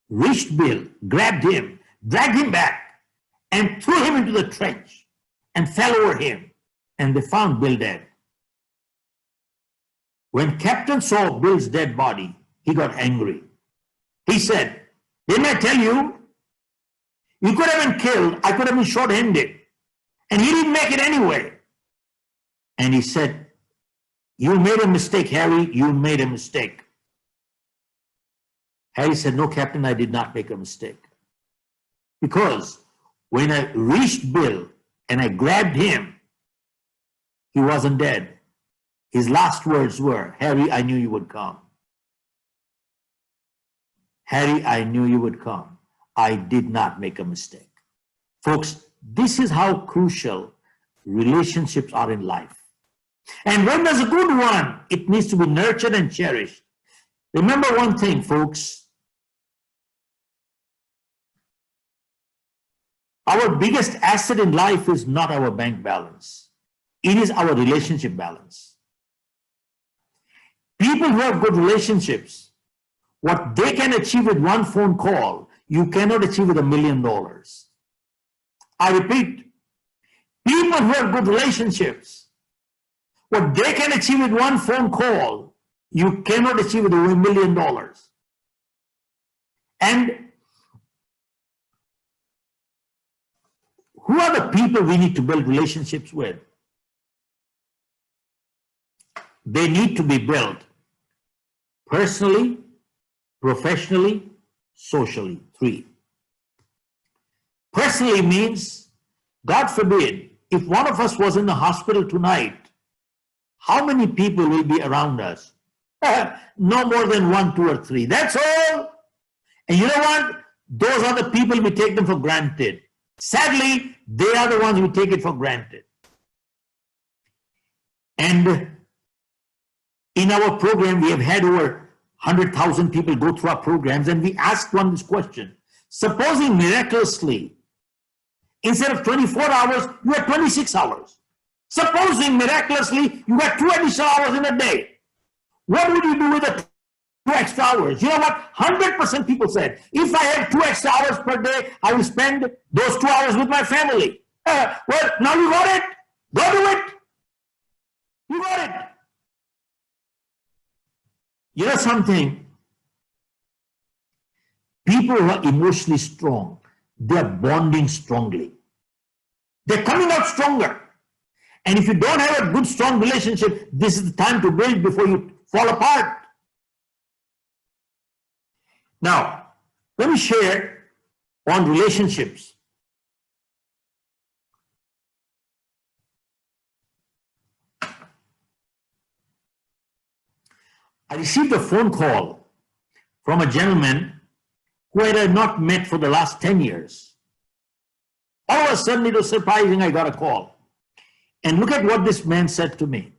reached Bill, grabbed him, dragged him back, and threw him into the trench and fell over him. And they found Bill dead. When Captain saw Bill's dead body, he got angry. He said, didn't I tell you? You could have been killed. I could have been short-handed. And he didn't make it anyway. And he said, you made a mistake, Harry. You made a mistake. Harry said, no, Captain, I did not make a mistake. Because when I reached Bill and I grabbed him, he wasn't dead. His last words were, Harry, I knew you would come. Harry, I knew you would come. I did not make a mistake. Folks, this is how crucial relationships are in life. And when there's a good one, it needs to be nurtured and cherished. Remember one thing, folks. Our biggest asset in life is not our bank balance. It is our relationship balance. People who have good relationships, what they can achieve with one phone call, you cannot achieve with $1 million. I repeat, people who have good relationships, what they can achieve with one phone call, you cannot achieve with $1 million. And who are the people we need to build relationships with? They need to be built personally, professionally, socially. 3. Personally means, God forbid, if one of us was in the hospital tonight, how many people will be around us? No more than 1, 2, or 3. That's all. And you know what? Those are the people we take them for granted. Sadly, they are the ones who take it for granted. And in our program, we have had over 100,000 people go through our programs, and we asked one this question. Supposing miraculously, instead of 24 hours, you have 26 hours. Supposing miraculously, you got 2 additional hours in a day. What would you do with the 2 extra hours? You know what? 100% people said, if I have 2 extra hours per day, I will spend those 2 hours with my family. Well, now you got it. Go do it. You got it. You know something? People who are emotionally strong, they're bonding strongly. They're coming out stronger. And if you don't have a good, strong relationship, this is the time to build before you fall apart. Now, let me share on relationships. I received a phone call from a gentleman who I had not met for the last 10 years. All of a sudden, it was surprising, I got a call. And look at what this man said to me.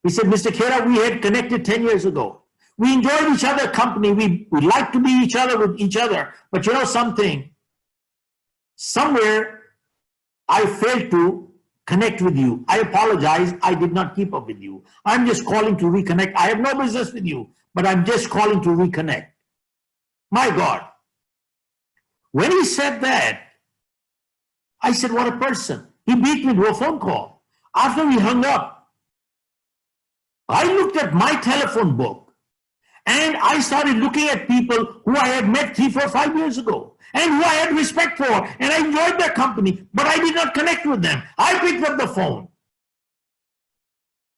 He said, Mr. Khera, we had connected 10 years ago. We enjoyed each other's company. We liked to be each other with each other. But you know something? Somewhere, I failed to connect with you. I apologize, I did not keep up with you. I'm just calling to reconnect. I have no business with you, but I'm just calling to reconnect. My God. When he said that, I said, what a person. He beat me to a phone call. After we hung up, I looked at my telephone book and I started looking at people who I had met 3, 4, 5 years ago and who I had respect for, and I enjoyed their company, but I did not connect with them. I picked up the phone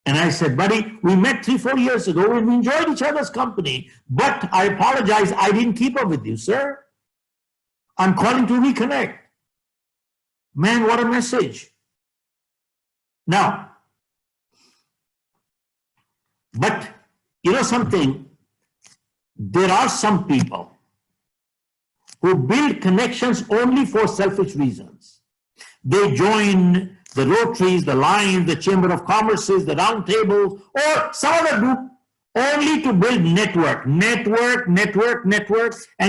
and I said, buddy, we met 3, 4 years ago and we enjoyed each other's company, but I apologize, I didn't keep up with you, sir. I'm calling to reconnect. Man, what a message. Now, but you know something, there are some people who build connections only for selfish reasons. They join the Rotaries, the Lions, the Chamber of Commerces, the Round Tables, or some other group only to build network. And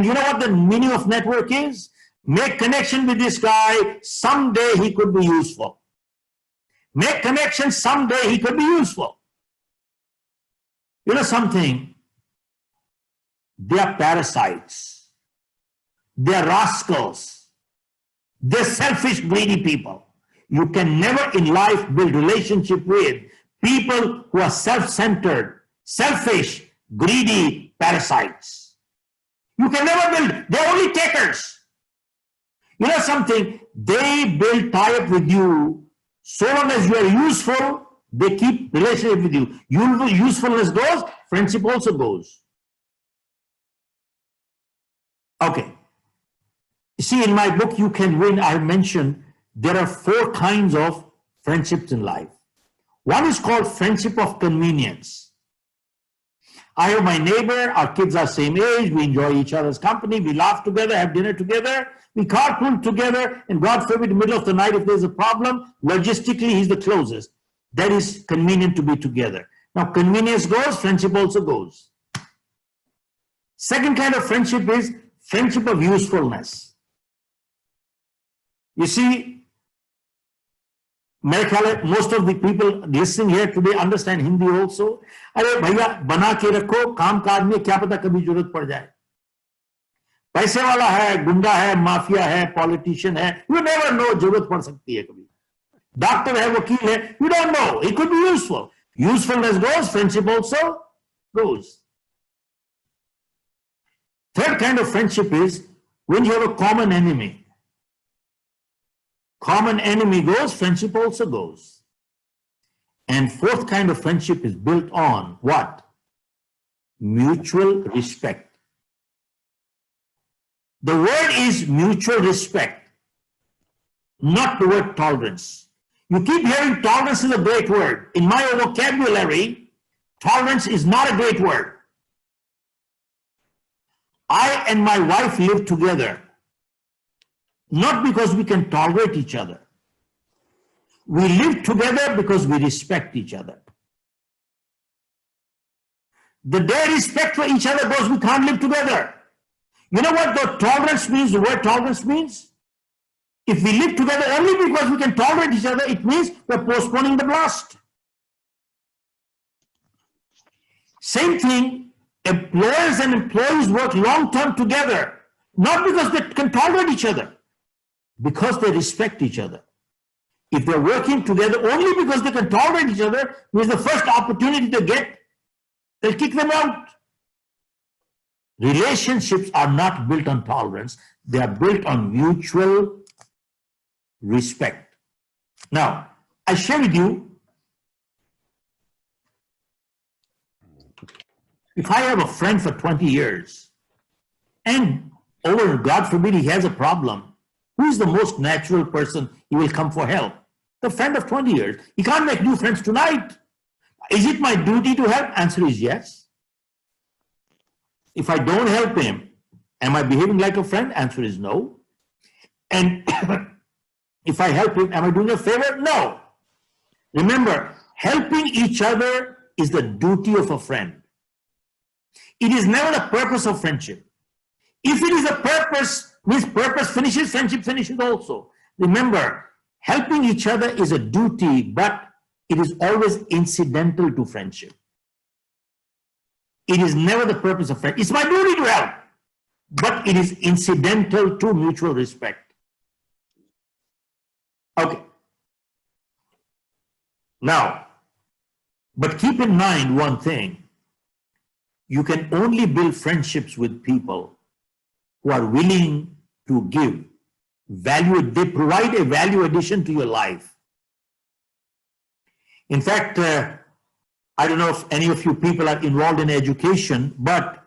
you know what the meaning of network is? Make connection with this guy, someday he could be useful. Make connection, someday he could be useful. You know something? They are parasites. They are rascals. They're selfish, greedy people. You can never in life build relationship with people who are self-centered, selfish, greedy parasites. You can never build. They're only takers. You know something? They build tie-up with you. So long as you are useful, they keep relationship with you. Usefulness goes, friendship also goes. Okay. You see, in my book, You Can Win, I mentioned there are 4 kinds of friendships in life. One is called friendship of convenience. I have my neighbor, our kids are same age, we enjoy each other's company, we laugh together, have dinner together, we carpool together, and God forbid, in the middle of the night, if there's a problem, logistically, he's the closest. That is convenient to be together. Now, convenience goes, friendship also goes. Second kind of friendship is friendship of usefulness. You see, most of the people listening here today understand Hindi also. अरे भैया बना के रखो, काम काज में क्या पता कभी जरूरत पड़ जाए. पैसे वाला है, गुंडा है, माफिया है, पॉलिटिशियन है, you never know, जरूरत पड़ सकती है कभी. Doctor है, वकील है, you don't know, it could be useful. Usefulness goes, friendship also goes. Third kind of friendship is when you have a common enemy. Common enemy goes, friendship also goes. And fourth kind of friendship is built on what? Mutual respect. The word is mutual respect, not the word tolerance. You keep hearing tolerance is a great word. In my vocabulary, tolerance is not a great word. I and my wife live together, not because we can tolerate each other. We live together because we respect each other. The day respect for each other goes, we can't live together. You know what the tolerance means, the word tolerance means? If we live together only because we can tolerate each other, it means we're postponing the blast. Same thing, employers and employees work long-term together, not because they can tolerate each other, because they respect each other. If they're working together only because they can tolerate each other, means the first opportunity they get, they'll kick them out. Relationships are not built on tolerance. They are built on mutual respect. Now, I share with you, if I have a friend for 20 years and over, God forbid, he has a problem, who is the most natural person he will come for help? The friend of 20 years. He can't make new friends tonight. Is it my duty to help? Answer is yes. If I don't help him, am I behaving like a friend? Answer is no. And if I help him, am I doing a favor? No. Remember, helping each other is the duty of a friend. It is never the purpose of friendship. If it is a purpose, means purpose finishes, friendship finishes also. Remember, Helping each other is a duty, but it is always incidental to friendship. It is never the purpose of friendship. It's my duty to help, but it is incidental to mutual respect. Okay. Now, but keep in mind one thing. You can only build friendships with people who are willing to give value. They provide a value addition to your life. In fact, I don't know if any of you people are involved in education, but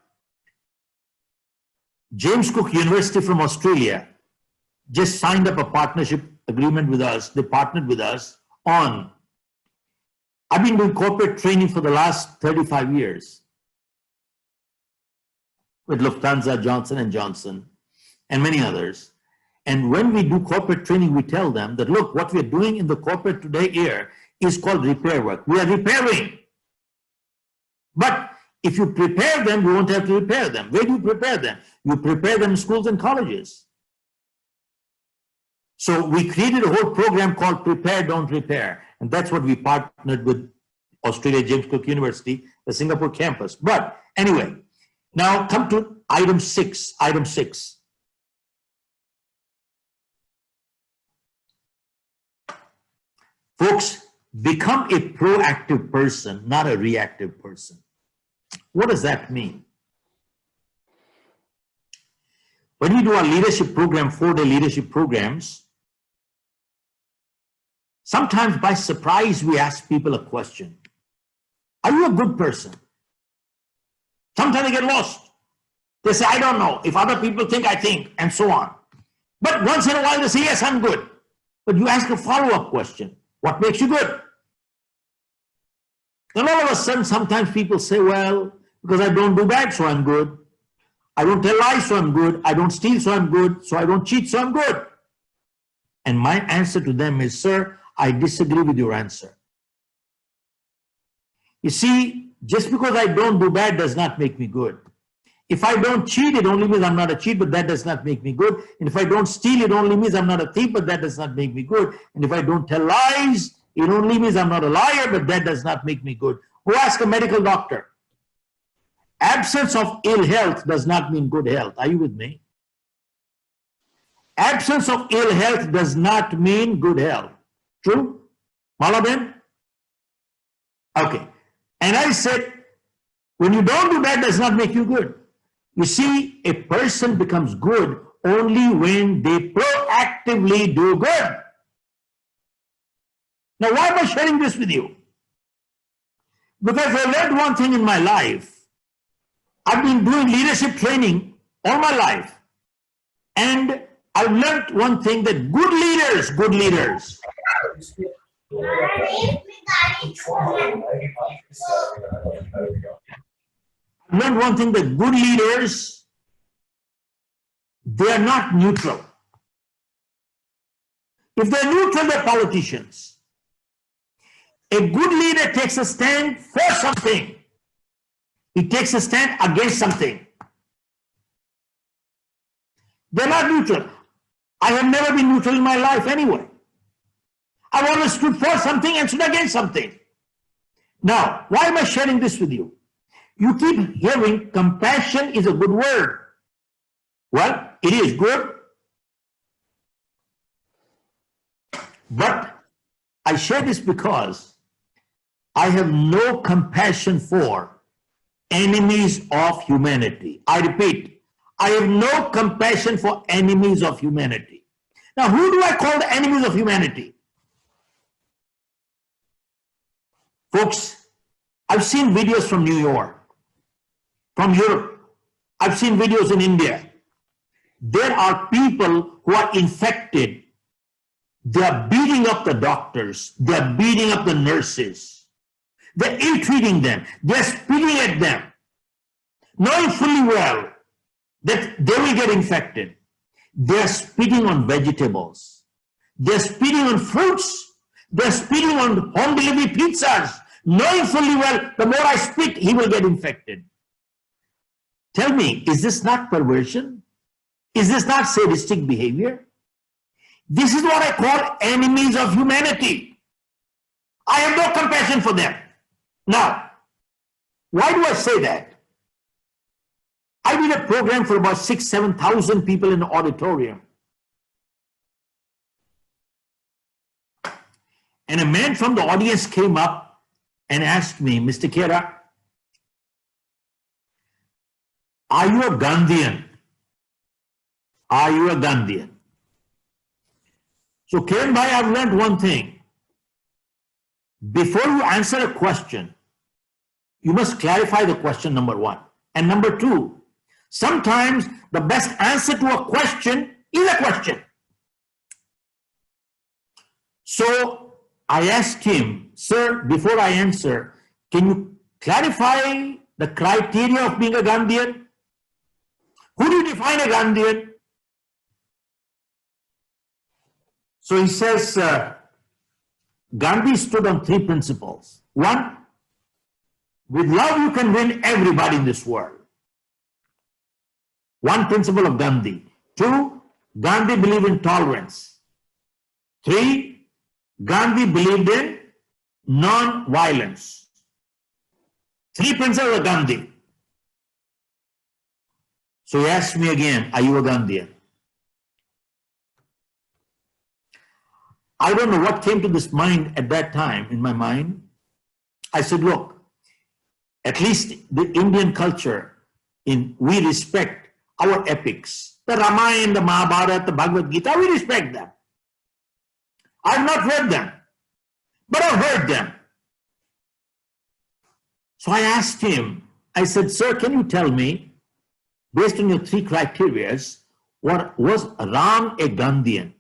James Cook University from Australia just signed up a partnership agreement with us. They partnered with us on, I've been doing corporate training for the last 35 years with Lufthansa, Johnson & Johnson, and many others. And when we do corporate training, we tell them that, look, what we're doing in the corporate today here is called repair work. We are repairing. But if you prepare them, we won't have to repair them. Where do you prepare them? You prepare them in schools and colleges. So we created a whole program called Prepare, Don't Repair. And that's what we partnered with Australia James Cook University, the Singapore campus. But anyway, now come to item 6. Item 6. Folks, become a proactive person, not a reactive person. What does that mean? When we do our leadership program, 4-day leadership programs, sometimes by surprise we ask people a question. Are you a good person? Sometimes they get lost. They say, I don't know. If other people think, I think, and so on. But once in a while they say, yes, I'm good. But you ask a follow-up question. What makes you good? Then all of a sudden, sometimes people say, well, because I don't do bad, so I'm good. I don't tell lies, so I'm good. I don't steal, so I'm good. So I don't cheat, so I'm good. And my answer to them is, sir, I disagree with your answer. You see, just because I don't do bad does not make me good. If I don't cheat, it only means I'm not a cheat, but that does not make me good. And if I don't steal, it only means I'm not a thief, but that does not make me good. And if I don't tell lies, it only means I'm not a liar, but that does not make me good. Who asked a medical doctor? Absence of ill health does not mean good health. Are you with me? Absence of ill health does not mean good health. True? Malaben? Okay. And I said, when you don't do bad, does not make you good. You see, a person becomes good only when they proactively do good. Now, why am I sharing this with you? Because I learned one thing in my life. I've been doing leadership training all my life. And I've learned one thing, that good leaders, I've learned one thing, that good leaders, they are not neutral. If they're neutral, they're politicians. A good leader takes a stand for something. He takes a stand against something. They're not neutral. I have never been neutral in my life anyway. I've always stood for something and stood against something. Now, why am I sharing this with you? You keep hearing compassion is a good word. Well, it is good. But I share this because I have no compassion for enemies of humanity. I repeat, I have no compassion for enemies of humanity. Now, who do I call the enemies of humanity? Folks, I've seen videos from New York, from Europe. I've seen videos in India. There are people who are infected. They are beating up the doctors. They are beating up the nurses. They're ill-treating them. They're spitting at them, knowing fully well that they will get infected. They're spitting on vegetables. They're spitting on fruits. They're spitting on home delivery pizzas, knowing fully well the more I spit, he will get infected. Tell me, is this not perversion? Is this not sadistic behavior? This is what I call enemies of humanity. I have no compassion for them. Now, why do I say that? I did a program for about 6,000-7,000 people in the auditorium. And a man from the audience came up and asked me, Mr. Khera, are you a Gandhian? Are you a Gandhian? So, Kiran Bhai, I've learned one thing. Before you answer a question, you must clarify the question, number one. And number two, sometimes the best answer to a question is a question. So I asked him, sir, before I answer, can you clarify the criteria of being a Gandhian? Who do you define a Gandhian? So he says, Gandhi stood on 3 principles. 1, with love you can win everybody in this world. 1 principle of Gandhi. 2, Gandhi believed in tolerance. 3, Gandhi believed in non-violence. 3 principles of Gandhi. So he asked me again, are you a Gandhian? I don't know what came to this mind at that time, in my mind. I said, look, at least the Indian culture, we respect our epics. The Ramayana, the Mahabharata, the Bhagavad Gita, we respect them. I've not read them, but I've heard them. So I asked him, I said, sir, can you tell me, based on your 3 criteria, what was Ram a Gandhian?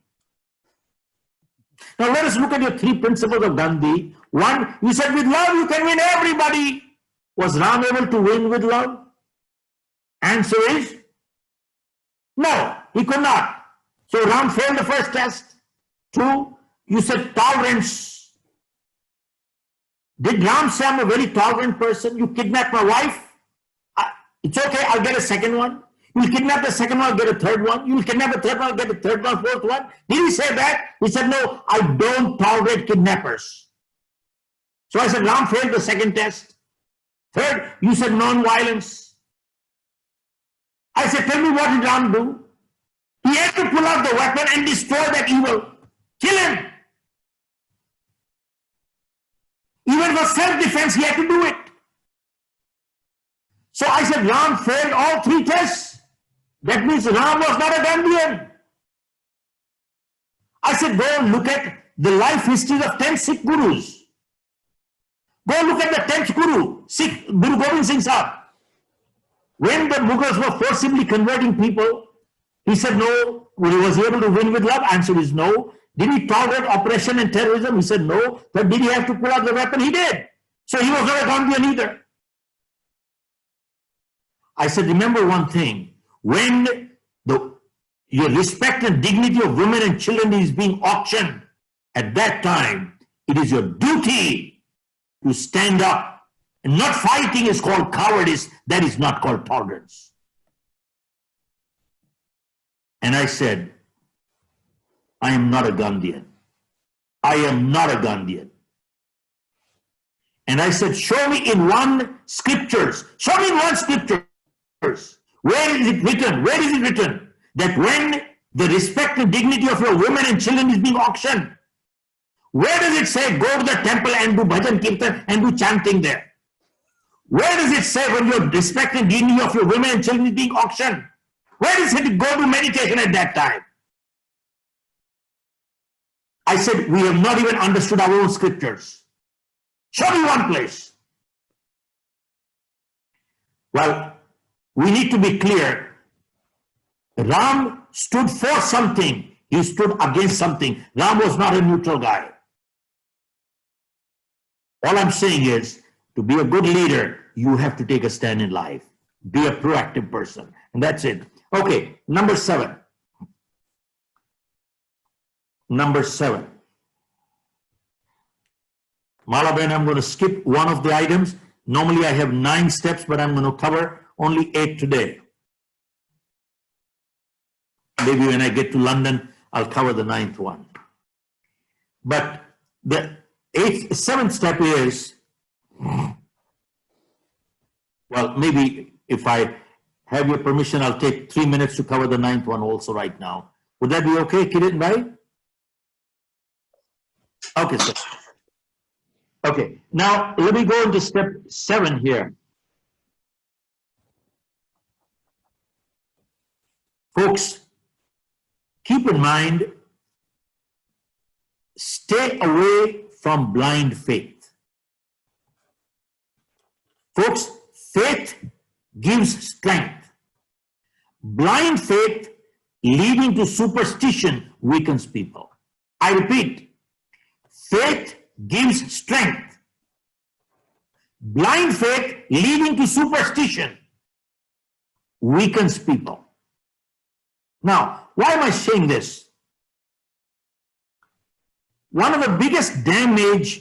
Now let us look at your 3 principles of Gandhi. 1, you said with love you can win everybody. Was Ram able to win with love? Answer is no, he could not. So Ram failed the first test. 2, you said tolerance. Did Ram say I'm a very tolerant person? You kidnap my wife? It's okay, I'll get a second one. You'll kidnap the second one, I'll get a third one. You'll kidnap the third one, I'll get a third one, fourth one. Did he say that? He said, no, I don't tolerate kidnappers. So I said, Ram failed the second test. Third, you said non-violence. I said, tell me what did Ram do? He had to pull out the weapon and destroy that evil. Kill him. Even for self-defense, he had to do it. So I said, Ram failed all 3 tests. That means Ram was not a Gandhian. I said, go and look at the life history of 10 Sikh Gurus. Go look at the 10th Guru, Guru Gobind Singh Sahib. When the Mughals were forcibly converting people, he said no. Was he able to win with love? Answer is no. Did he tolerate oppression and terrorism? He said no. But did he have to pull out the weapon? He did. So he was not a Gandhian either. I said, remember one thing. When your respect and dignity of women and children is being auctioned, at that time, it is your duty to stand up. And not fighting is called cowardice. That is not called tolerance. And I said, I am not a Gandhian. I am not a Gandhian. And I said, show me in one scriptures. Show me in one scriptures. Where is it written? Where is it written that when the respect and dignity of your women and children is being auctioned, where does it say go to the temple and do bhajan kirtan and do chanting there? Where does it say when your respect and dignity of your women and children is being auctioned? Where does it go to meditation at that time? I said, we have not even understood our own scriptures. Show me one place. Well, we need to be clear. Ram stood for something. He stood against something. Ram was not a neutral guy. All I'm saying is, to be a good leader, you have to take a stand in life. Be a proactive person. And that's it. Okay, number 7. Number 7. Malaben, I'm going to skip one of the items. Normally I have 9 steps, but I'm going to cover only 8 today. Maybe when I get to London, I'll cover the 9th one. But the 7th step is, well, maybe if I have your permission, I'll take 3 minutes to cover the 9th one also right now. Would that be okay, Kiran bhai? Okay, sir. Okay, now let me go into step 7 here. Folks, keep in mind, stay away from blind faith. Folks, faith gives strength. Blind faith leading to superstition weakens people. I repeat, faith gives strength. Blind faith leading to superstition weakens people. Now, why am I saying this? One of the biggest damage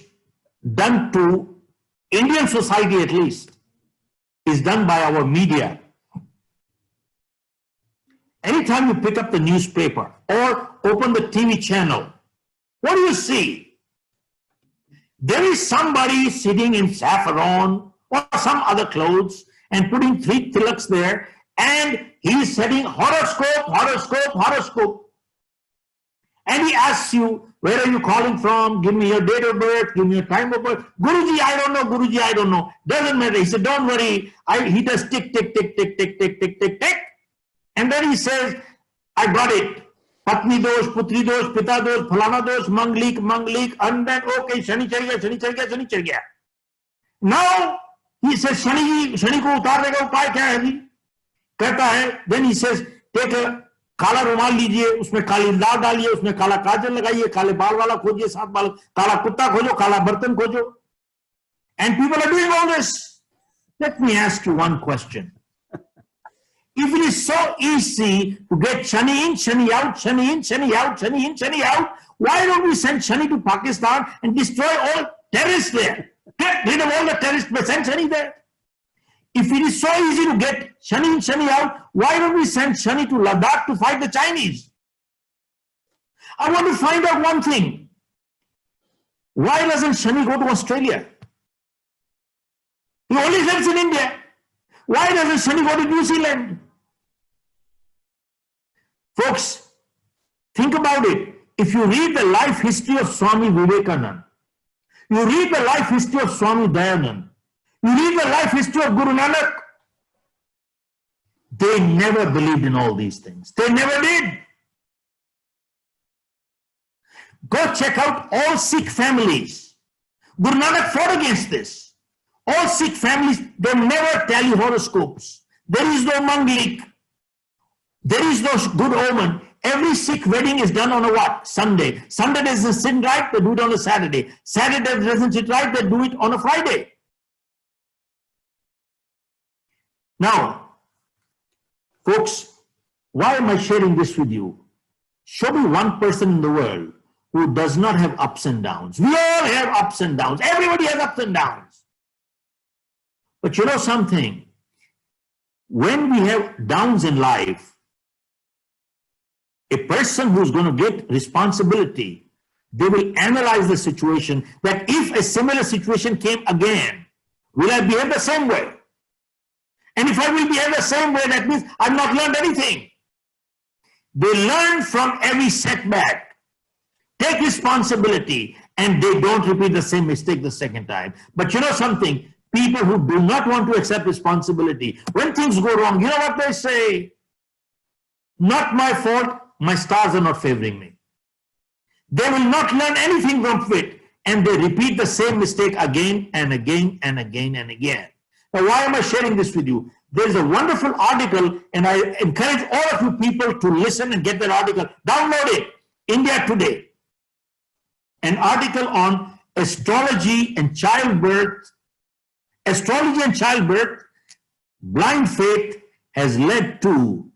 done to Indian society, at least, is done by our media. Anytime you pick up the newspaper or open the TV channel, what do you see? There is somebody sitting in saffron or some other clothes and putting 3 tilaks there, and he's setting horoscope, horoscope, horoscope. And he asks you, where are you calling from? Give me your date of birth, give me your time of birth. Guruji, I don't know, Guruji, I don't know. Doesn't matter. He said, don't worry. He does tick, tick, tick, tick, tick, tick, tick, tick, tick. And then he says, I got it. Patni dosh, putri dosh, pita dosh, phalana dosh, manglik, manglik. And then, okay, shani chal gaya, shani chal gaya, shani chal gaya. Now, he says, shani ko utarne ka upay kya hai ji? कहता है, then he says, take a काला रुमाल लीजिए, उसमें काली दाल डालिए, उसमें काला काजल लगाइए, काले बाल वाला खोजिए, 7 बाल, काला कुत्ता खोजो, काला बर्तन खोजो. And people are doing all this. Let me ask you one question. If it is so easy to get Shani in, Shani out, Shani in, Shani out, Shani in, Shani out, why don't we send Shani to Pakistan and destroy all terrorists there? Get rid of all the terrorists, but send Shani there. If it is so easy to get Shani in, Shani out, why don't we send Shani to Ladakh to fight the Chinese? I want to find out one thing. Why doesn't Shani go to Australia? He only lives in India. Why doesn't Shani go to New Zealand? Folks, think about it. If you read the life history of Swami Vivekananda, you read the life history of Swami Dayanand, you read the life history of Guru Nanak, they never believed in all these things. They never did. Go check out all Sikh families. Guru Nanak fought against this. All Sikh families, they never tally horoscopes. There is no manglik. There is no good omen. Every Sikh wedding is done on a what? Sunday. Sunday doesn't sit right, they do it on a Saturday. Saturday doesn't sit right, they do it on a Friday. Now, folks, why am I sharing this with you? Show me one person in the world who does not have ups and downs. We all have ups and downs. Everybody has ups and downs. But you know something? When we have downs in life, a person who's going to get responsibility, they will analyze the situation that if a similar situation came again, will I behave the same way? And if I will behave the same way, that means I've not learned anything. They learn from every setback, take responsibility, and they don't repeat the same mistake the second time. But you know something? People who do not want to accept responsibility, when things go wrong, you know what they say? Not my fault, my stars are not favoring me. They will not learn anything from it, and they repeat the same mistake again and again and again and again. Now, why am I sharing this with you? There's a wonderful article, and I encourage all of you people to listen and get that article. Download it. India Today. An article on astrology and childbirth. Astrology and childbirth, blind faith has led to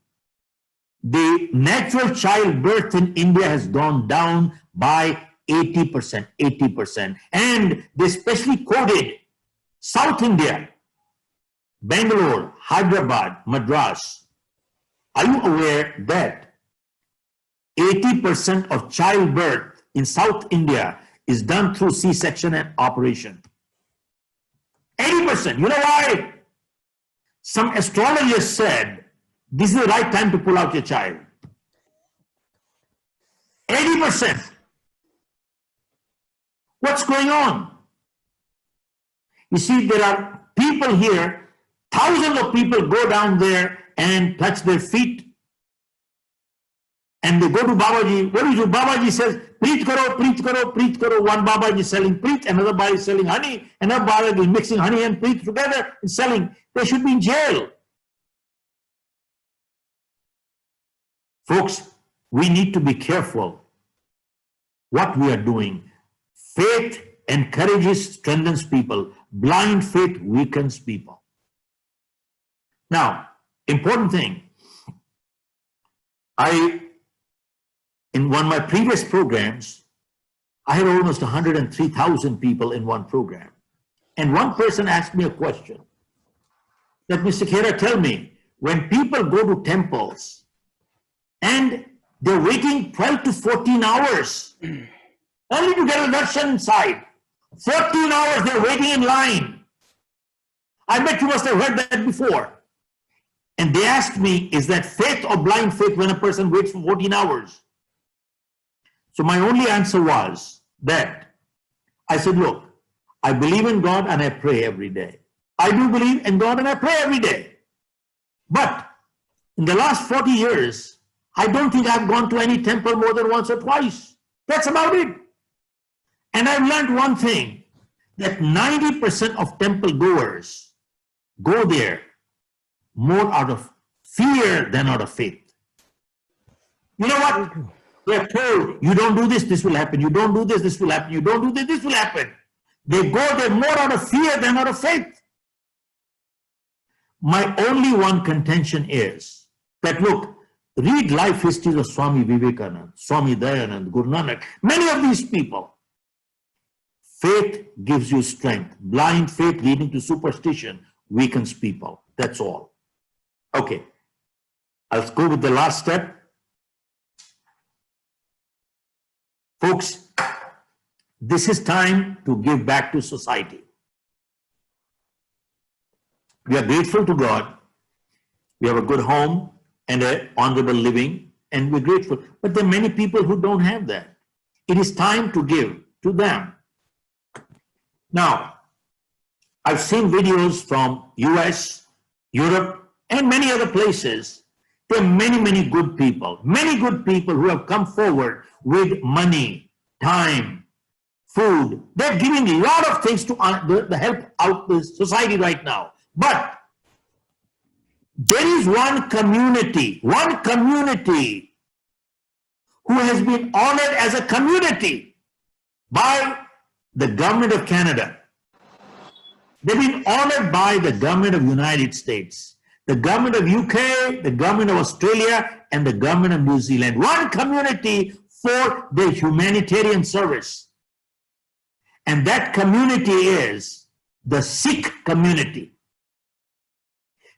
the natural childbirth in India has gone down by 80%, 80%. And they especially quoted South India, Bangalore, Hyderabad, Madras. Are you aware that 80% of childbirth in South India is done through C-section and operation. 80%. You know why? Some astrologers said this is the right time to pull out your child. 80%. What's going on? You see, there are people here, thousands of people go down there and touch their feet. And they go to Babaji. What do you do? Babaji says, preach karo, preach karo, preach karo. One Babaji is selling preach, another Babaji is selling honey, another Babaji is mixing honey and preach together and selling. They should be in jail. Folks, we need to be careful what we are doing. Faith encourages, strengthens people. Blind faith weakens people. Now, important thing. In one of my previous programs, I had almost 103,000 people in one program. And one person asked me a question. That, Mr. Khera, tell me, when people go to temples and they're waiting 12 to 14 hours only to get a darshan inside, 14 hours they're waiting in line. I bet you must have heard that before. And they asked me, is that faith or blind faith when a person waits for 14 hours? So my only answer was that I said, look, I believe in God and I pray every day. I do believe in God and I pray every day. But in the last 40 years, I don't think I've gone to any temple more than once or twice. That's about it. And I've learned one thing, that 90% of temple goers go there more out of fear than out of faith. You know what? They're told, you don't do this, this will happen. You don't do this, this will happen. You don't do this, this will happen. They go there more out of fear than out of faith. My only one contention is that, look, read life histories of Swami Vivekananda, Swami Dayanand, Guru Nanak, many of these people. Faith gives you strength. Blind faith leading to superstition weakens people. That's all. Okay, let's go with the last step. Folks, this is time to give back to society. We are grateful to God. We have a good home and an honorable living, and we're grateful. But there are many people who don't have that. It is time to give to them. Now, I've seen videos from US, Europe, and many other places. There are many, many good people who have come forward with money, time, food. They're giving a lot of things to help out the society right now. But there is one community who has been honored as a community by the government of Canada. They've been honored by the government of United States, the government of UK, the government of Australia, and the government of New Zealand. One community for their humanitarian service. And that community is the Sikh community.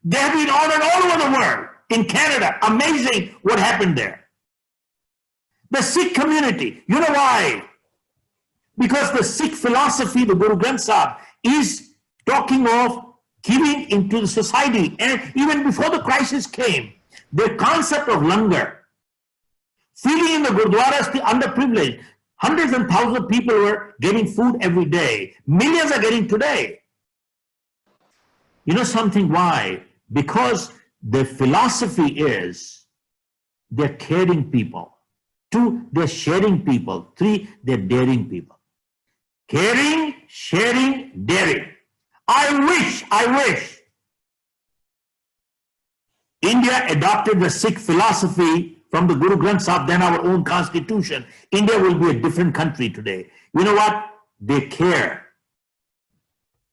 They have been honored all over the world. In Canada, amazing what happened there. The Sikh community, you know why? Because the Sikh philosophy, the Guru Granth Sahib, is talking of giving into the society. And even before the crisis came, the concept of langar, feeding in the gurdwaras the underprivileged, hundreds and thousands of people were getting food every day. Millions are getting today. You know something why? Because the philosophy is they're caring people. 2, they're sharing people. 3, they're daring people. Caring, sharing, daring. I wish India adopted the Sikh philosophy from the Guru Granth Sahib, then our own constitution. India will be a different country today. You know what? They care,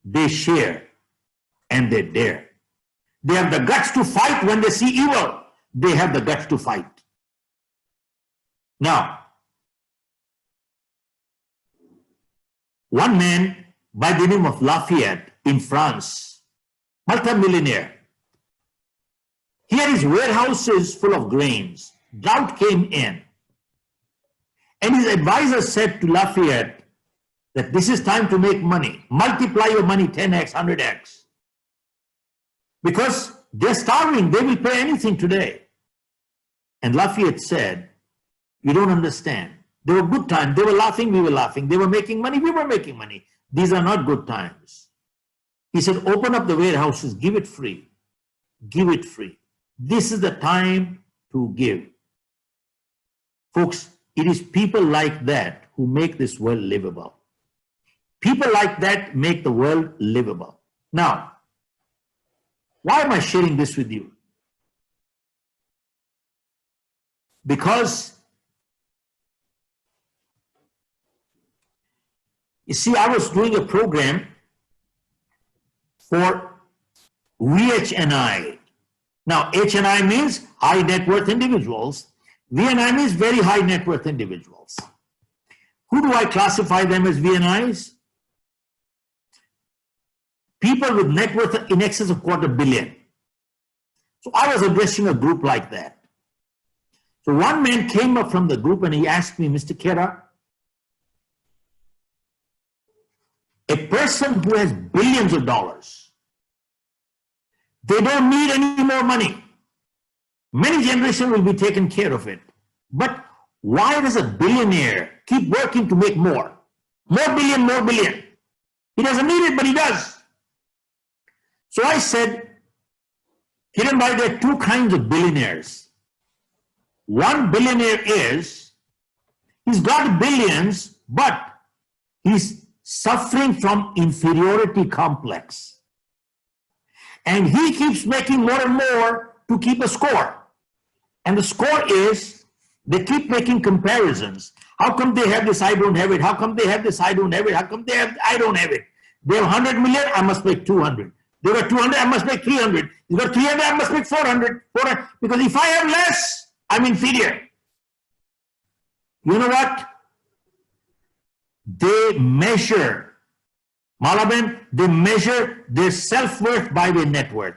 they share, and they dare. They have the guts to fight when they see evil. They have the guts to fight. Now, one man by the name of Lafayette in France, multi-millionaire, he had his warehouses full of grains. Drought came in. And his advisor said to Lafayette that this is time to make money. Multiply your money 10x, 100x. Because they're starving. They will pay anything today. And Lafayette said, you don't understand. They were good times. They were laughing, we were laughing. They were making money, we were making money. These are not good times. He said, open up the warehouses, give it free. Give it free. This is the time to give. Folks, it is people like that who make this world livable. People like that make the world livable. Now, why am I sharing this with you? Because, you see, I was doing a program for VHNI. Now, HNI means high net worth individuals. VNI means very high net worth individuals. Who do I classify them as VNIs? People with net worth in excess of $250 million. So I was addressing a group like that. So one man came up from the group and he asked me, Mr. Khera, a person who has billions of dollars, they don't need any more money. Many generations will be taken care of it. But why does a billionaire keep working to make more? More billion, more billion. He doesn't need it, but he does. So I said, Kiran bhai, there are two kinds of billionaires. One billionaire is, he's got billions, but he's suffering from inferiority complex. And he keeps making more and more to keep a score. And the score is, they keep making comparisons. How come they have this, I don't have it? How come they have this, I don't have it? How come they have, I don't have it? They have 100 million, I must make 200. They got 200, I must make 300. You got 300, I must make 400. Because if I have less, I'm inferior. You know what? They measure, Malaben, they measure their self-worth by their net worth.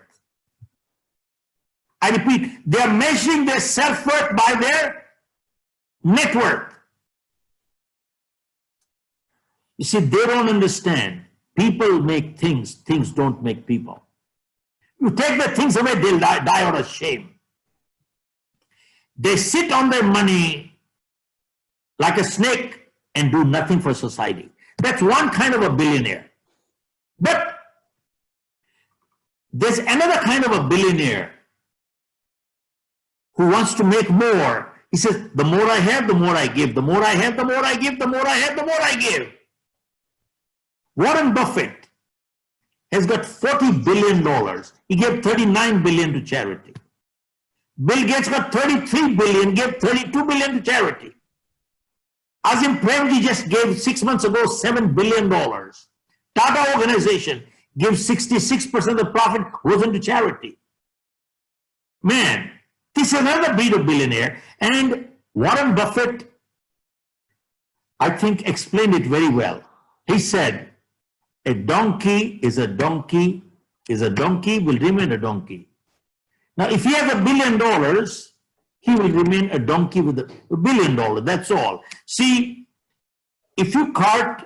I repeat, they are measuring their self-worth by their net worth. You see, they don't understand. People make things, things don't make people. You take the things away, they'll die out of shame. They sit on their money like a snake and do nothing for society. That's one kind of a billionaire. But there's another kind of a billionaire who wants to make more. He says, the more I have, the more I give. The more I have, the more I give. The more I have, the more I give. Warren Buffett has got $40 billion. He gave $39 billion to charity. Bill Gates got $33 billion, gave $32 billion to charity. Azim Premji just gave 6 months ago $7 billion. Tata organization gives 66% of the profit goes into charity. Man, this is another breed of billionaire. And Warren Buffett, I think, explained it very well. He said, a donkey is a donkey, will remain a donkey. Now, if he has $1 billion, he will remain a donkey with $1 billion, that's all. See, if you cart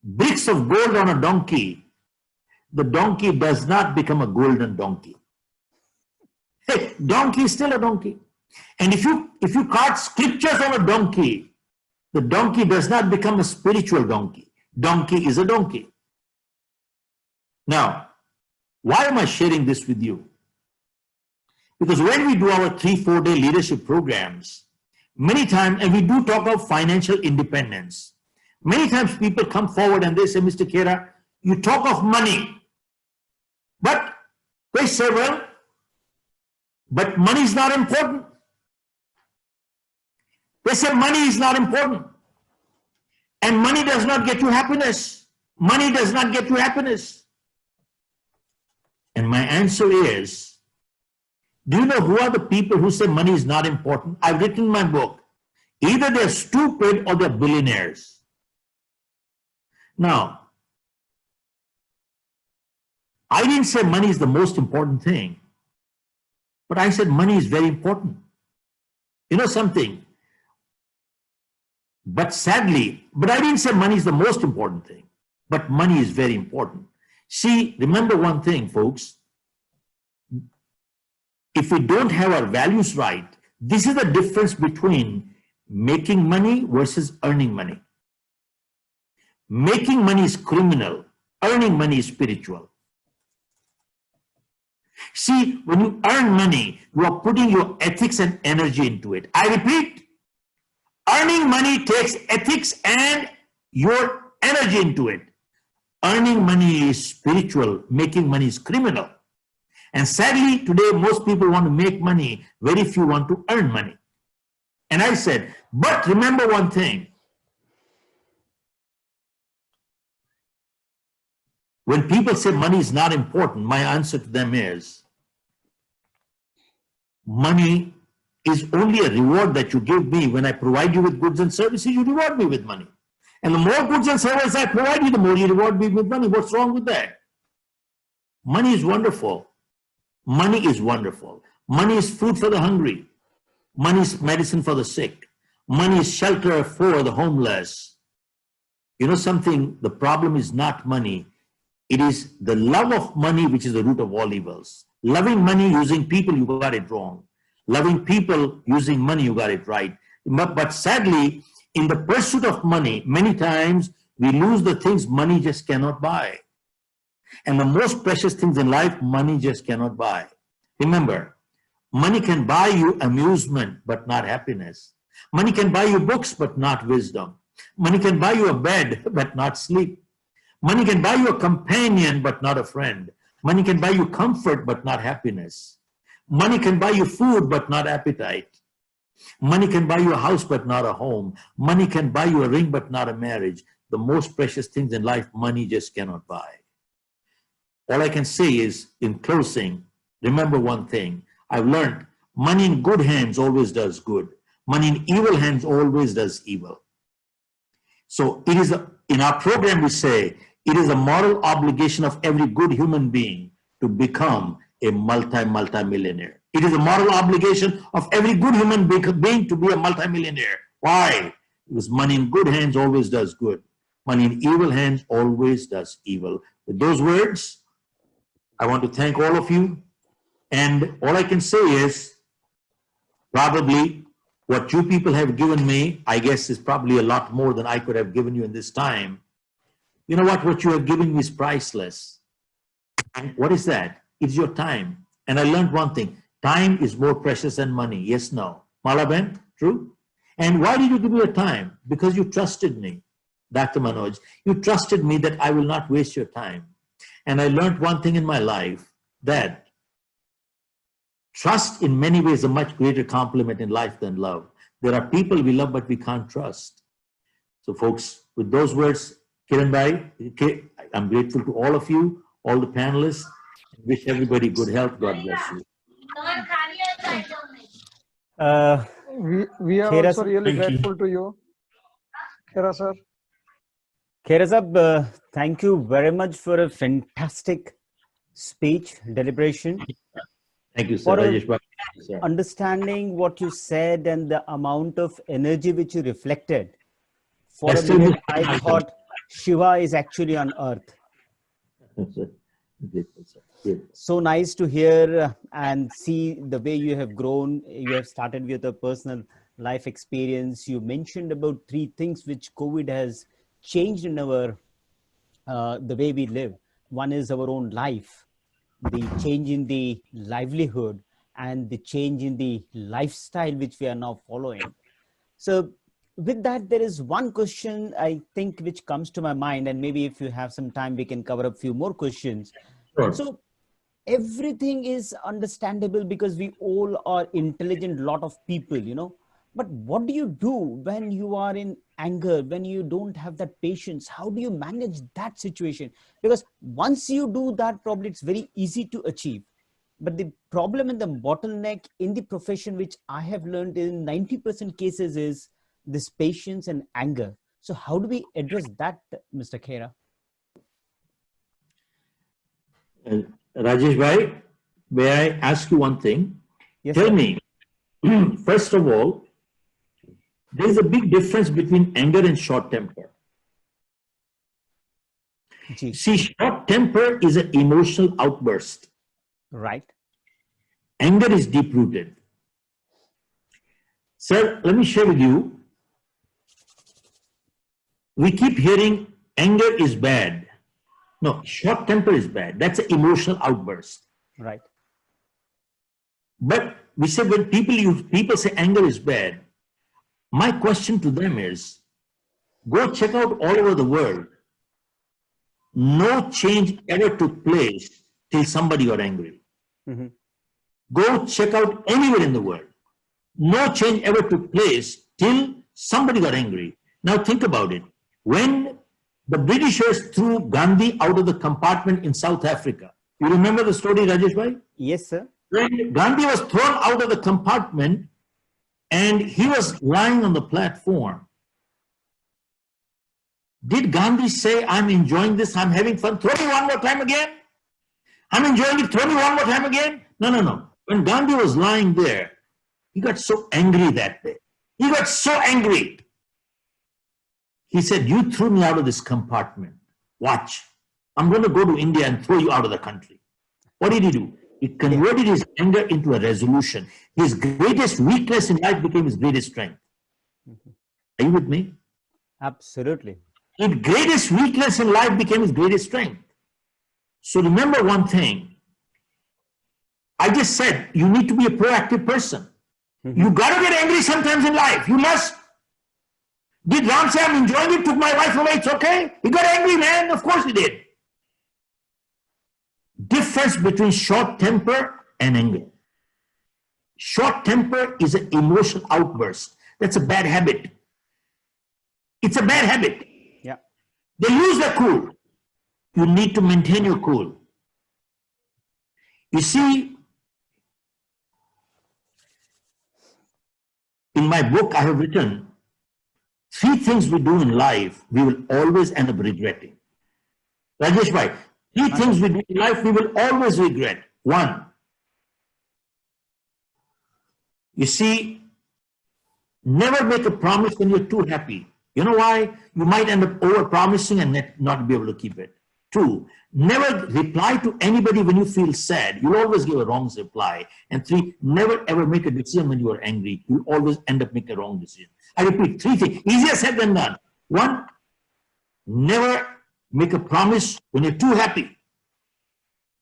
bricks of gold on a donkey, the donkey does not become a golden donkey. Hey, donkey is still a donkey. And if you cart scriptures on a donkey, the donkey does not become a spiritual donkey. Donkey is a donkey. Now, why am I sharing this with you? Because when we do our 3-4 day leadership programs, many times, and we do talk about financial independence, many times people come forward and they say, Mr. Khera, you talk of money, but they say, well, but money is not important. They say money is not important. And money does not get you happiness. Money does not get you happiness. And my answer is, do you know who are the people who say money is not important? I've written in my book. Either they're stupid or they're billionaires. Now, I didn't say money is the most important thing, but I said money is very important. You know something? But sadly, but I didn't say money is the most important thing, but money is very important. See, remember one thing, folks. If we don't have our values right, this is the difference between making money versus earning money. Making money is criminal, earning money is spiritual. See, when you earn money, you are putting your ethics and energy into it. I repeat, earning money takes ethics and your energy into it. Earning money is spiritual, making money is criminal. And sadly, today, most people want to make money, very few want to earn money. And I said, but remember one thing. When people say money is not important, my answer to them is, money is only a reward that you give me. When I provide you with goods and services, you reward me with money. And the more goods and services I provide you, the more you reward me with money. What's wrong with that? Money is wonderful. Money is wonderful. Money is food for the hungry. Money is medicine for the sick. Money is shelter for the homeless. You know something? The problem is not money. It is the love of money which is the root of all evils. Loving money using people, you got it wrong. Loving people using money, you got it right. But sadly, in the pursuit of money, many times we lose the things money just cannot buy. And the most precious things in life, money just cannot buy. Remember, money can buy you amusement, but not happiness. Money can buy you books, but not wisdom. Money can buy you a bed, but not sleep. Money can buy you a companion, but not a friend. Money can buy you comfort, but not happiness. Money can buy you food, but not appetite. Money can buy you a house, but not a home. Money can buy you a ring, but not a marriage. The most precious things in life, money just cannot buy. All I can say is, in closing, remember one thing. I've learned money in good hands always does good. Money in evil hands always does evil. So it is in our program we say, it is a moral obligation of every good human being to become a multi-millionaire. It is a moral obligation of every good human being to be a multi-millionaire. Why? Because money in good hands always does good. Money in evil hands always does evil. With those words, I want to thank all of you. And all I can say is, probably what you people have given me, I guess is probably a lot more than I could have given you in this time. You know what you have given me is priceless. And what is that? It's your time. And I learned one thing. Time is more precious than money. Yes, no. Malaben, true? And why did you give me your time? Because you trusted me, Dr. Manoj. You trusted me that I will not waste your time. And I learned one thing in my life, that trust in many ways is a much greater compliment in life than love. There are people we love, but we can't trust. So folks, with those words, Kiran Bhai, I'm grateful to all of you, all the panelists. Wish everybody good health. God bless you. We are Khera also sir, really grateful to you, Khera sir. Khera sir, thank you very much for a fantastic speech, deliberation. Thank you, sir. For Rajesh Bhai, sir. understanding what you said and the amount of energy which you reflected. For That's a still minute, Mr. I thought Shiva is actually on earth. Grateful, sir. Grateful. So nice to hear and see the way you have grown. You have started with a personal life experience. You mentioned about 3 things which COVID has changed in our the way we live. One is our own life, the change in the livelihood, and the change in the lifestyle which we are now following. So with that, there is one question I think which comes to my mind, and maybe if you have some time, we can cover a few more questions. Sure. So everything is understandable because we all are intelligent lot of people, you know. But what do you do when you are in anger, when you don't have that patience? How do you manage that situation? Because once you do that, probably it's very easy to achieve. But the problem and the bottleneck in the profession, which I have learned in 90% cases, is this patience and anger. So how do we address that, Mr. Khera? Rajesh Bhai, may I ask you one thing? Yes, Tell sir. me, first of all, there is a big difference between anger and short temper. Ji. See, short temper is an emotional outburst. Right. Anger is deep rooted. Sir, let me share with you. We keep hearing anger is bad. No, short temper is bad. That's an emotional outburst. Right. But we say when people say anger is bad, my question to them is, go check out all over the world. No change ever took place till somebody got angry. Mm-hmm. Go check out anywhere in the world. No change ever took place till somebody got angry. Now think about it. When the Britishers threw Gandhi out of the compartment in South Africa, you remember the story, Rajesh bhai? Yes, sir. When Gandhi was thrown out of the compartment and he was lying on the platform, did Gandhi say, I'm enjoying this, I'm having fun, throw me one more time again? I'm enjoying it, throw me one more time again? No, no, no. When Gandhi was lying there, he got so angry that day. He got so angry. He said, you threw me out of this compartment. Watch. I'm going to go to India and throw you out of the country. What did he do? He converted his anger into a resolution. His greatest weakness in life became his greatest strength. Are you with me? Absolutely. His greatest weakness in life became his greatest strength. So remember one thing. I just said you need to be a proactive person. You got to get angry sometimes in life. You must. Did Ram say, I'm enjoying it, took my wife away, it's okay? He got angry, man. Of course he did. Difference between short temper and anger. Short temper is an emotional outburst. That's a bad habit. It's a bad habit. Yeah. They lose their cool. You need to maintain your cool. You see, in my book, I have written 3 things we do in life, we will always end up regretting. Rajesh bhai, 3 things we do in life, we will always regret. 1, you see, never make a promise when you're too happy. You know why? You might end up over-promising and not be able to keep it. 2, never reply to anybody when you feel sad. You'll always give a wrong reply. And 3, never ever make a decision when you are angry. You'll always end up making a wrong decision. I repeat, 3 things. Easier said than done. 1, never make a promise when you're too happy.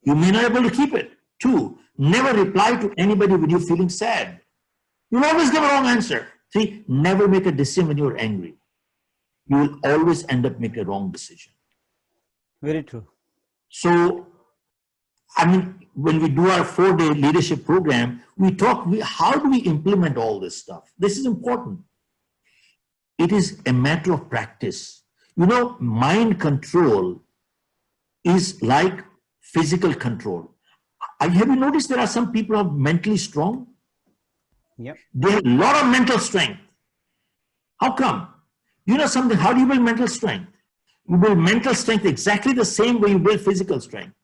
You may not be able to keep it. 2, never reply to anybody when you're feeling sad. You'll always give a wrong answer. 3, never make a decision when you're angry. You will always end up making a wrong decision. Very true. So, I mean, when we do our 4-day leadership program, we talk, how do we implement all this stuff? This is important. It is a matter of practice. You know, mind control is like physical control. Have you noticed there are some people who are mentally strong? Yep. They have a lot of mental strength. How come? You know something, how do you build mental strength? You build mental strength exactly the same way you build physical strength.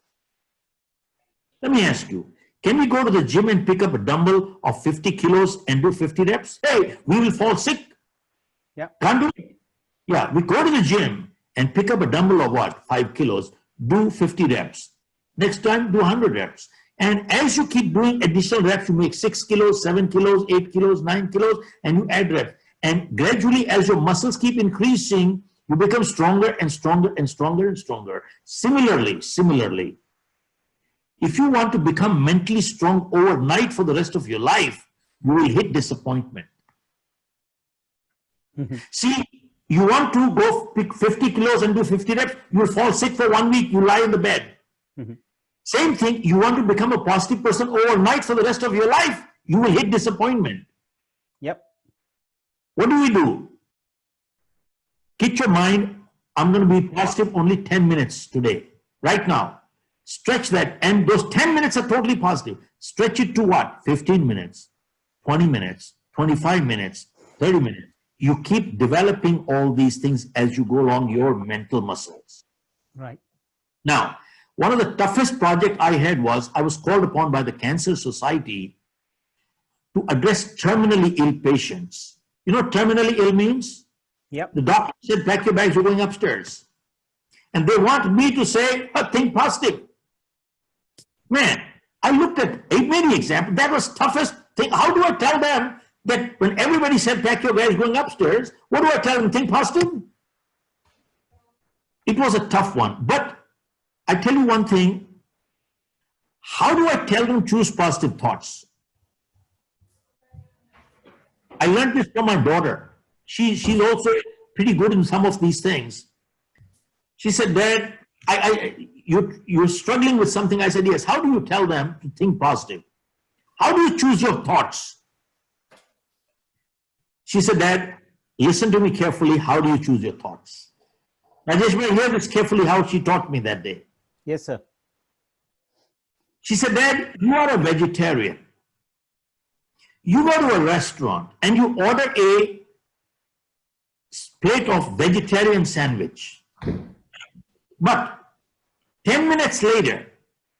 Let me ask you, can we go to the gym and pick up a dumbbell of 50 kilos and do 50 reps? Hey, we will fall sick. Yeah. Can't do it. Yeah, we go to the gym and pick up a dumbbell of what? 5 kilos, do 50 reps. Next time, do 100 reps. And as you keep doing additional reps, you make 6 kilos, 7 kilos, 8 kilos, 9 kilos, and you add reps. And gradually, as your muscles keep increasing, you become stronger and stronger and stronger and stronger. Similarly, if you want to become mentally strong overnight for the rest of your life, you will hit disappointment. See, you want to go pick 50 kilos and do 50 reps, you will fall sick for 1 week, you lie in the bed. Same thing, you want to become a positive person overnight for the rest of your life, you will hit disappointment. Yep. What do? Get your mind, I'm going to be positive only 10 minutes today, right now. Stretch that, and those 10 minutes are totally positive. Stretch it to what? 15 minutes, 20 minutes, 25 minutes, 30 minutes. You keep developing all these things as you go along your mental muscles. Right. Now, one of the toughest projects I had was I was called upon by the Cancer Society to address terminally ill patients. You know what terminally ill means? Yep. The doctor said, pack your bags, you're going upstairs. And they want me to say, oh, think positive. Man, I looked at many examples. That was toughest thing. How do I tell them that when everybody said, pack your bags, going upstairs, what do I tell them? Think positive? It was a tough one. But I tell you one thing. How do I tell them choose positive thoughts? I learned this from my daughter. She's also pretty good in some of these things. She said, Dad, you're struggling with something. I said, yes. How do you tell them to think positive? How do you choose your thoughts? She said, Dad, listen to me carefully. How do you choose your thoughts? Rajesh, hear this carefully how she taught me that day. Yes, sir. She said, Dad, you are a vegetarian. You go to a restaurant and you order a plate of vegetarian sandwich. But 10 minutes later,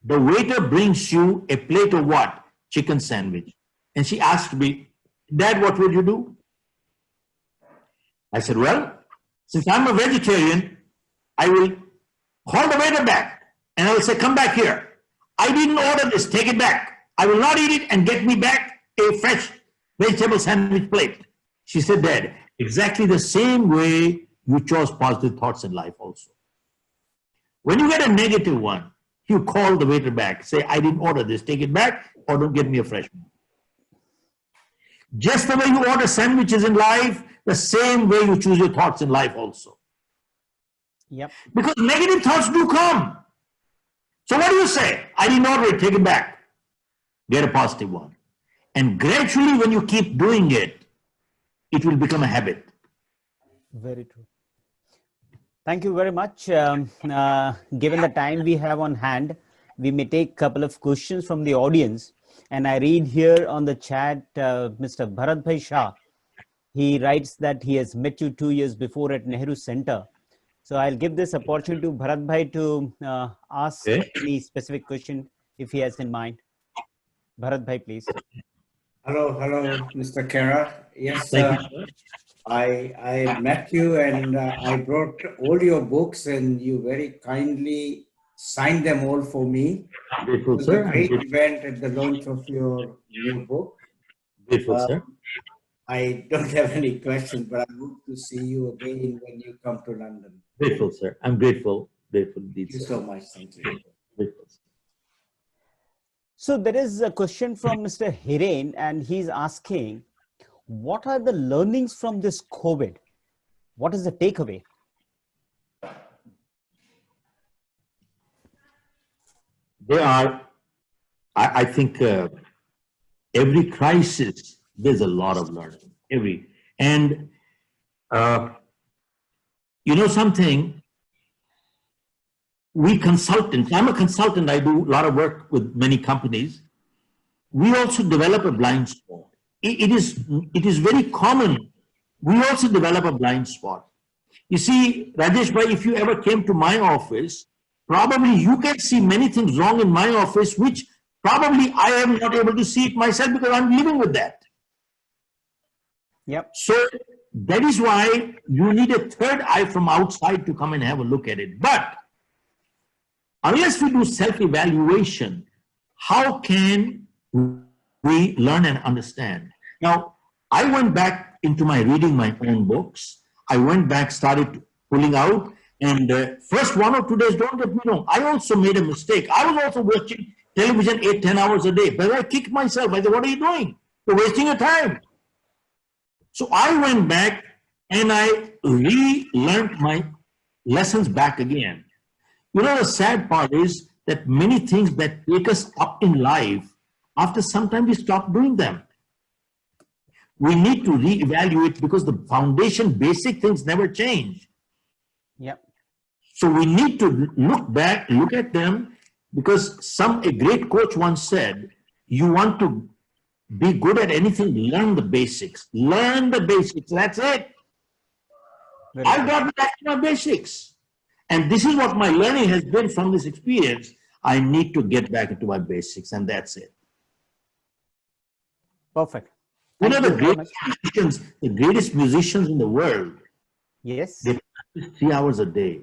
the waiter brings you a plate of what? Chicken sandwich. And she asked me, Dad, what would you do? I said, well, since I'm a vegetarian, I will call the waiter back and I will say, come back here. I didn't order this, take it back. I will not eat it and get me back a fresh vegetable sandwich plate. She said, Dad, exactly the same way you chose positive thoughts in life also. When you get a negative one, you call the waiter back, say, I didn't order this, take it back, or don't get me a fresh one. Just the way you order sandwiches in life, the same way you choose your thoughts in life also. Yep. Because negative thoughts do come. So what do you say? I didn't order it, take it back. Get a positive one. And gradually when you keep doing it, it will become a habit. Very true. Thank you very much. Given the time we have on hand, we may take a couple of questions from the audience. And I read here on the chat, Mr. Bharat Shah. He writes that he has met you 2 years before at Nehru Center. So I'll give this opportunity to Bharat Bhai to ask any specific question if he has in mind. Bharat Bhai, please. Hello, Mr. Khera. Yes, I met you and I brought all your books and you very kindly signed them all for me. Grateful, It was sir. a great event at the launch of your new book. Grateful, sir. I don't have any questions, but I hope to see you again when you come to London. Grateful, sir. I'm grateful. Grateful indeed, Thank you so much. Thank you. Grateful. So there is a question from Mr. Hiren, and he's asking, what are the learnings from this COVID? What is the takeaway? There are, I think, every crisis, there's a lot of learning. And you know something, we consultants, I'm a consultant, I do a lot of work with many companies. We also develop a blind spot. It is very common. We also develop a blind spot. You see, Rajesh Bhai, if you ever came to my office, probably you can see many things wrong in my office, which probably I am not able to see it myself because I'm living with that. Yep. So that is why you need a third eye from outside to come and have a look at it. But unless we do self-evaluation, how can we learn and understand? Now, I went back into my reading my own books. I went back, started pulling out, and first 1 or 2 days, don't get me wrong, I also made a mistake. I was also watching television 8-10 hours a day, but I kicked myself. I said, what are you doing? You're wasting your time. So I went back and I relearned my lessons back again. You know, the sad part is that many things that take us up in life, after some time we stop doing them. We need to reevaluate because the foundation, basic things never change. Yep. So we need to look back, look at them, because a great coach once said, you want to be good at anything, learn the basics. Learn the basics, that's it. I've got back to my basics. And this is what my learning has been from this experience. I need to get back into my basics, and that's it. Perfect. You know, Thank you very much. the greatest musicians in the world, Yes. they practice 3 hours a day.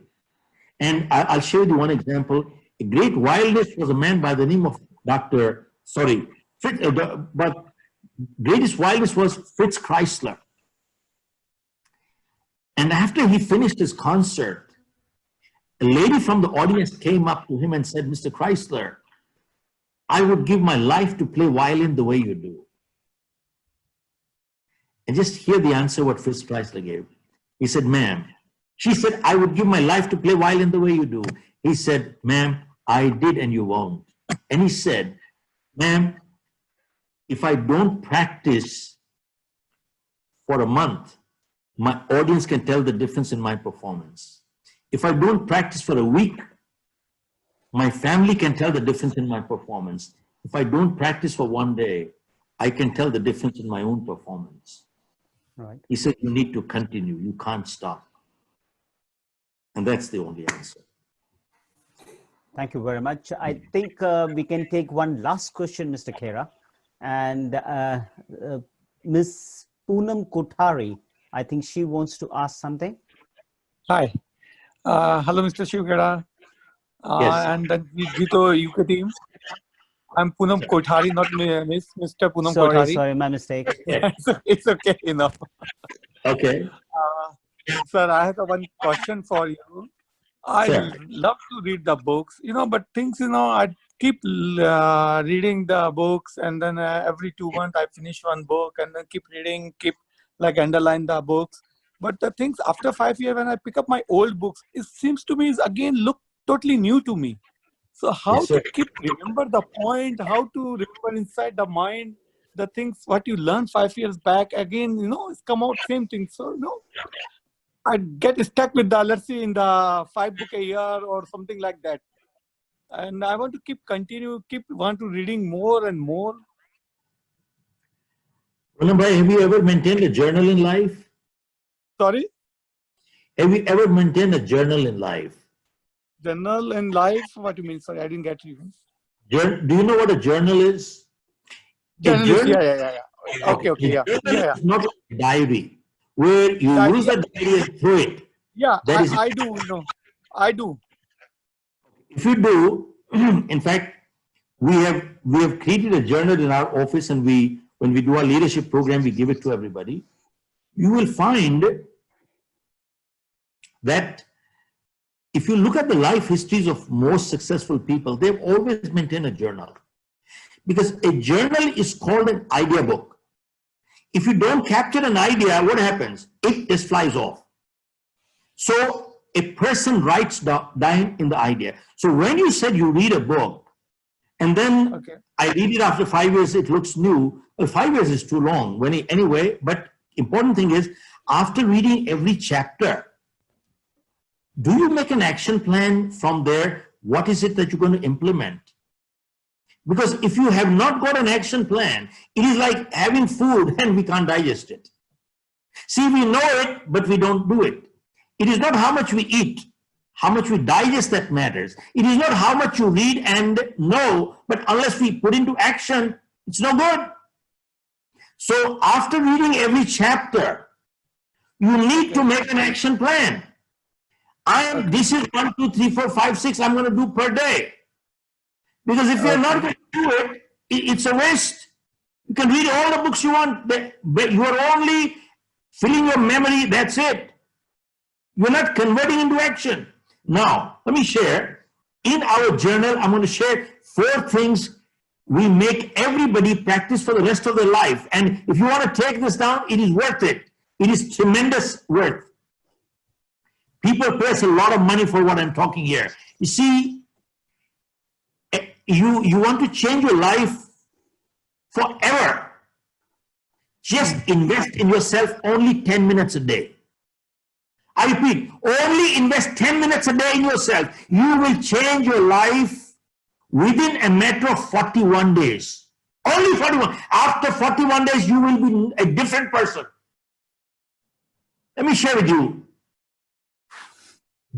And I'll share with you one example. A great violinist was a man by the name of but greatest violinist was Fritz Kreisler. And after he finished his concert, a lady from the audience came up to him and said, Mr. Kreisler, I would give my life to play violin the way you do. And just hear the answer what Fritz Kreisler gave. He said, ma'am, she said, I would give my life to play violin the way you do. He said, ma'am, I did and you won't. And he said, ma'am, if I don't practice for a month, my audience can tell the difference in my performance. If I don't practice for a week, my family can tell the difference in my performance. If I don't practice for one day, I can tell the difference in my own performance. Right. He said, you need to continue. You can't stop. And that's the only answer. Thank you very much. I think we can take one last question, Mr. Khera. And Ms. Poonam Kothari, I think she wants to ask something. Hi. Hello, Mr. Shiv Khera. Yes. And the JITO UK team. I'm Poonam Kothari, not Mr. Poonam Kothari. Sorry, my mistake. It's okay, you know. Okay. Sir, I have one question for you. I Sure. love to read the books, you know, but things, you know, I keep reading the books, and then every 2 months I finish one book and then keep reading, keep like underline the books. But the things after 5 years, when I pick up my old books, it seems to me is again look totally new to me. So how Yes, to sir. keep remember the point, how to remember inside the mind the things what you learned 5 years back again, you know, it's come out same thing. So, you know, I get stuck with the, let's see, in the 5 book a year or something like that. And I want to want to reading more and more. Remember, have you ever maintained a journal in life? Sorry? Have you ever maintained a journal in life? Journal in life? What do you mean? Sorry, I didn't get you. Do you know what a journal is? Journalist, journal, yeah. Okay, yeah. It's not like a diary where you Diary, lose the diary and throw it. Yeah, That is, I do, you know. I do. if you do, in fact, we have created a journal in our office, and when we do our leadership program, we give it to everybody. You will find that if you look at the life histories of most successful people, they've always maintained a journal. Because a journal is called an idea book. If you don't capture an idea, what happens? It just flies off. So a person writes down in the idea. So when you said you read a book, and then I read it after 5 years, it looks new. Well, 5 years is too long anyway, but important thing is, after reading every chapter, do you make an action plan from there? What is it that you're going to implement? Because if you have not got an action plan, it is like having food and we can't digest it. See, we know it, but we don't do it. It is not how much we eat, how much we digest that matters. It is not how much you read and know, but unless we put into action, it's no good. So after reading every chapter, you need to make an action plan. This is 1, 2, 3, 4, 5, 6 I'm going to do per day. Because if you're not going to do it, it's a waste. You can read all the books you want, but you are only filling your memory, that's it. You're not converting into action. Now, let me share. In our journal, I'm going to share 4 things we make everybody practice for the rest of their life. And if you want to take this down, it is worth it. It is tremendous worth. People pay us a lot of money for what I'm talking here. You see, you want to change your life forever. Just invest in yourself only 10 minutes a day. I repeat, only invest 10 minutes a day in yourself. You will change your life within a matter of 41 days. Only 41. After 41 days, you will be a different person. Let me share with you.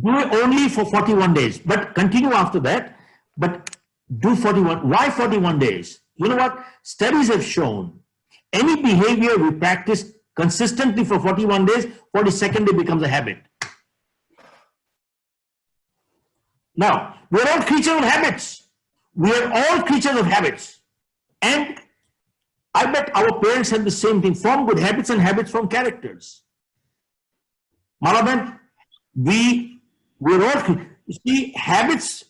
Do it only for 41 days, but continue after that. But do 41. Why 41 days? You know what? Studies have shown Any behavior we practice consistently for 41 days, 42nd day becomes a habit. Now, we're all creatures of habits. We are all creatures of habits. And I bet our parents had the same thing, form good habits and habits from characters. Malaban, we're all, you see, habits,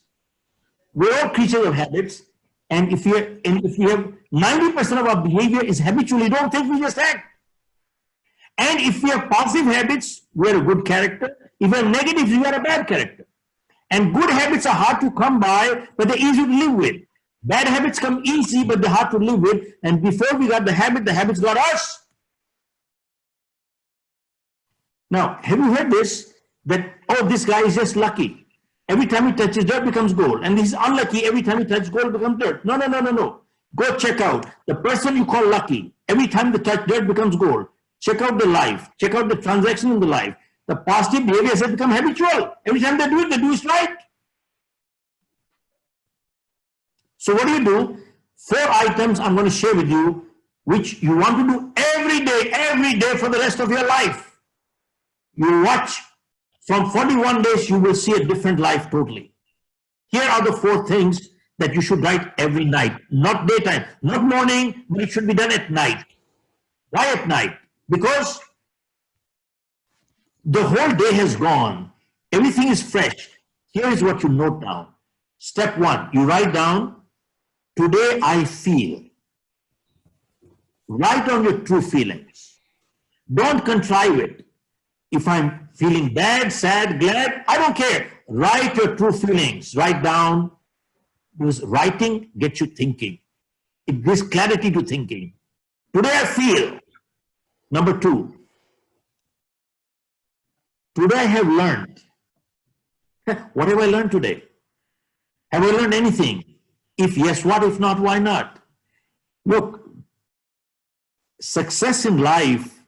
we're all creatures of habits. And if we have 90% of our behavior is habitual, you don't think we just act. And if we have positive habits, we are a good character. If we have negatives, we are a bad character. And good habits are hard to come by, but they're easy to live with. Bad habits come easy, but they're hard to live with. And before we got the habits got us. Now, have you heard this? That, oh, this guy is just lucky. Every time he touches dirt becomes gold. And he's unlucky. Every time he touches gold becomes dirt. No, no, no, no, no. Go check out. The person you call lucky, every time they touch dirt becomes gold. Check out the life. Check out the transaction in the life. The positive behaviors have become habitual. Every time they do it right. So what do? 4 items I'm going to share with you, which you want to do every day for the rest of your life. You watch, from 41 days, you will see a different life totally. Here are the 4 things that you should write every night, not daytime, not morning, but it should be done at night. Why at night? Because the whole day has gone. Everything is fresh. Here is what you note down. Step 1, you write down, today I feel. Write on your true feelings. Don't contrive it. If I'm feeling bad, sad, glad, I don't care. Write your true feelings. Write down, because writing gets you thinking. It gives clarity to thinking. Today I feel. Number 2, today I have learned. What have I learned today? Have I learned anything? If yes, what? If not, why not? Look, success in life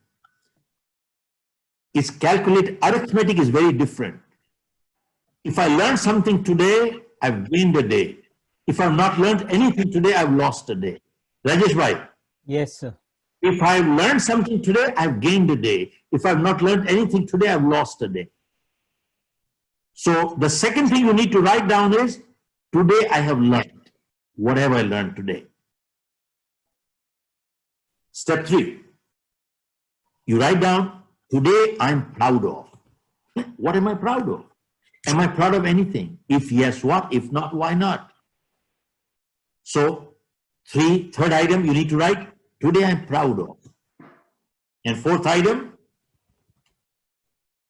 is calculated. Arithmetic is very different. If I learned something today, I've gained a day. If I've not learned anything today, I've lost a day. Rajesh bhai? Yes, sir. If I've learned something today, I've gained a day. If I've not learned anything today, I've lost a day. So the second thing you need to write down is, today I have learned. What have I learned today? Step 3, you write down, today I'm proud of. What am I proud of? Am I proud of anything? If yes, what? If not, why not? So third item you need to write, today I'm proud of. And 4th item,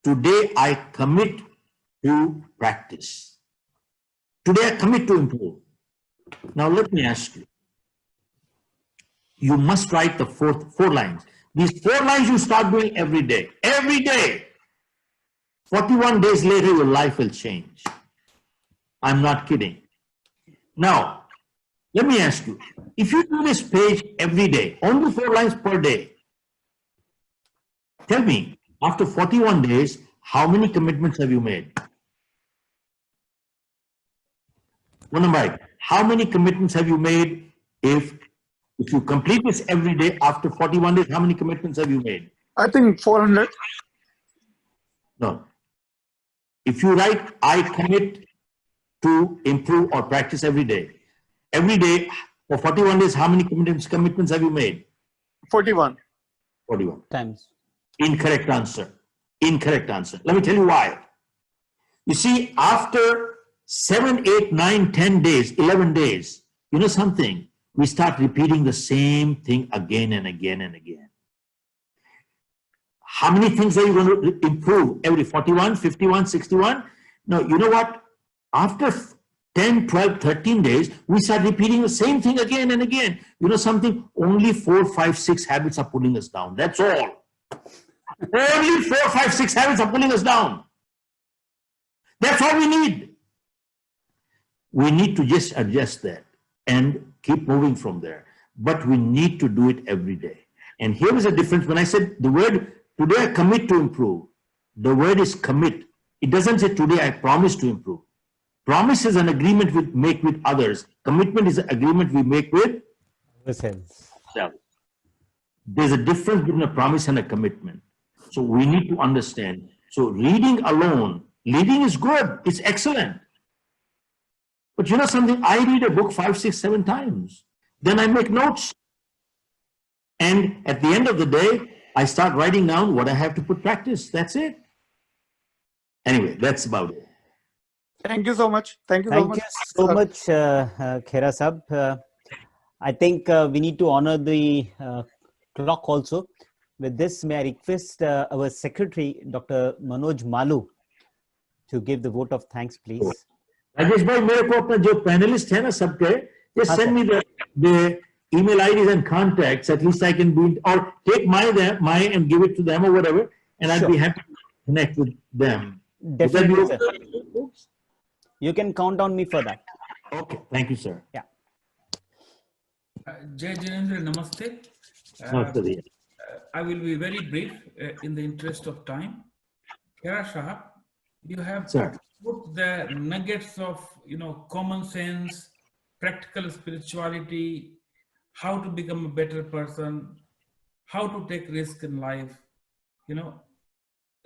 today I commit to practice. Today I commit to improve. Now let me ask you, you must write the 4 lines. These 4 lines you start doing every day. Every day. 41 days later, your life will change. I'm not kidding. Now, let me ask you, if you do this page every day, only 4 lines per day, tell me, after 41 days, how many commitments have you made? Number, how many commitments have you made? If you complete this every day after 41 days, how many commitments have you made? I think 400. No. If you write, I commit to improve or practice every day for 41 days, how many commitments have you made? 41. 41. Times. Incorrect answer. Incorrect answer. Let me tell you why. You see, after 7, 8, 9, 10 days, 11 days, you know something? We start repeating the same thing again and again and again. How many things are you going to improve every 41, 51, 61? No, you know what? After 10, 12, 13 days, we start repeating the same thing again and again. You know something? Only 4, 5, 6 habits are pulling us down. That's all. Only 4, 5, 6 habits are pulling us down. That's all we need. We need to just adjust that and keep moving from there. But we need to do it every day. And here is a difference. When I said the word, today I commit to improve, the word is commit. It doesn't say today I promise to improve. Promise is an agreement we make with others. Commitment is an agreement we make with ourselves. self. there's a difference between a promise and a commitment. So we need to understand. So reading alone, reading is good, it's excellent. But you know something, I read a book 5, 6, 7 times. Then I make notes. And at the end of the day, I start writing down what I have to put practice. That's it. Anyway, that's about it. Thank you so much. Thank you so Thank much. you so much, Khera Sab. I think we need to honor the clock also. With this, may I request our secretary, Dr. Manoj Malu, to give the vote of thanks, please. Rajesh भाई मेरे को अपना जो panelist है ना सबके just send me the email IDs and contacts. At least I can be or take mine and give it to them or whatever, and I'd be happy to connect with them. Definitely, sir. You can count on me for that. Okay, thank you, sir. Yeah. Jai Jinendra, namaste. Namaste. I will be very brief in the interest of time. Khera Sahab, you have put the nuggets of common sense, practical spirituality, how to become a better person, how to take risk in life.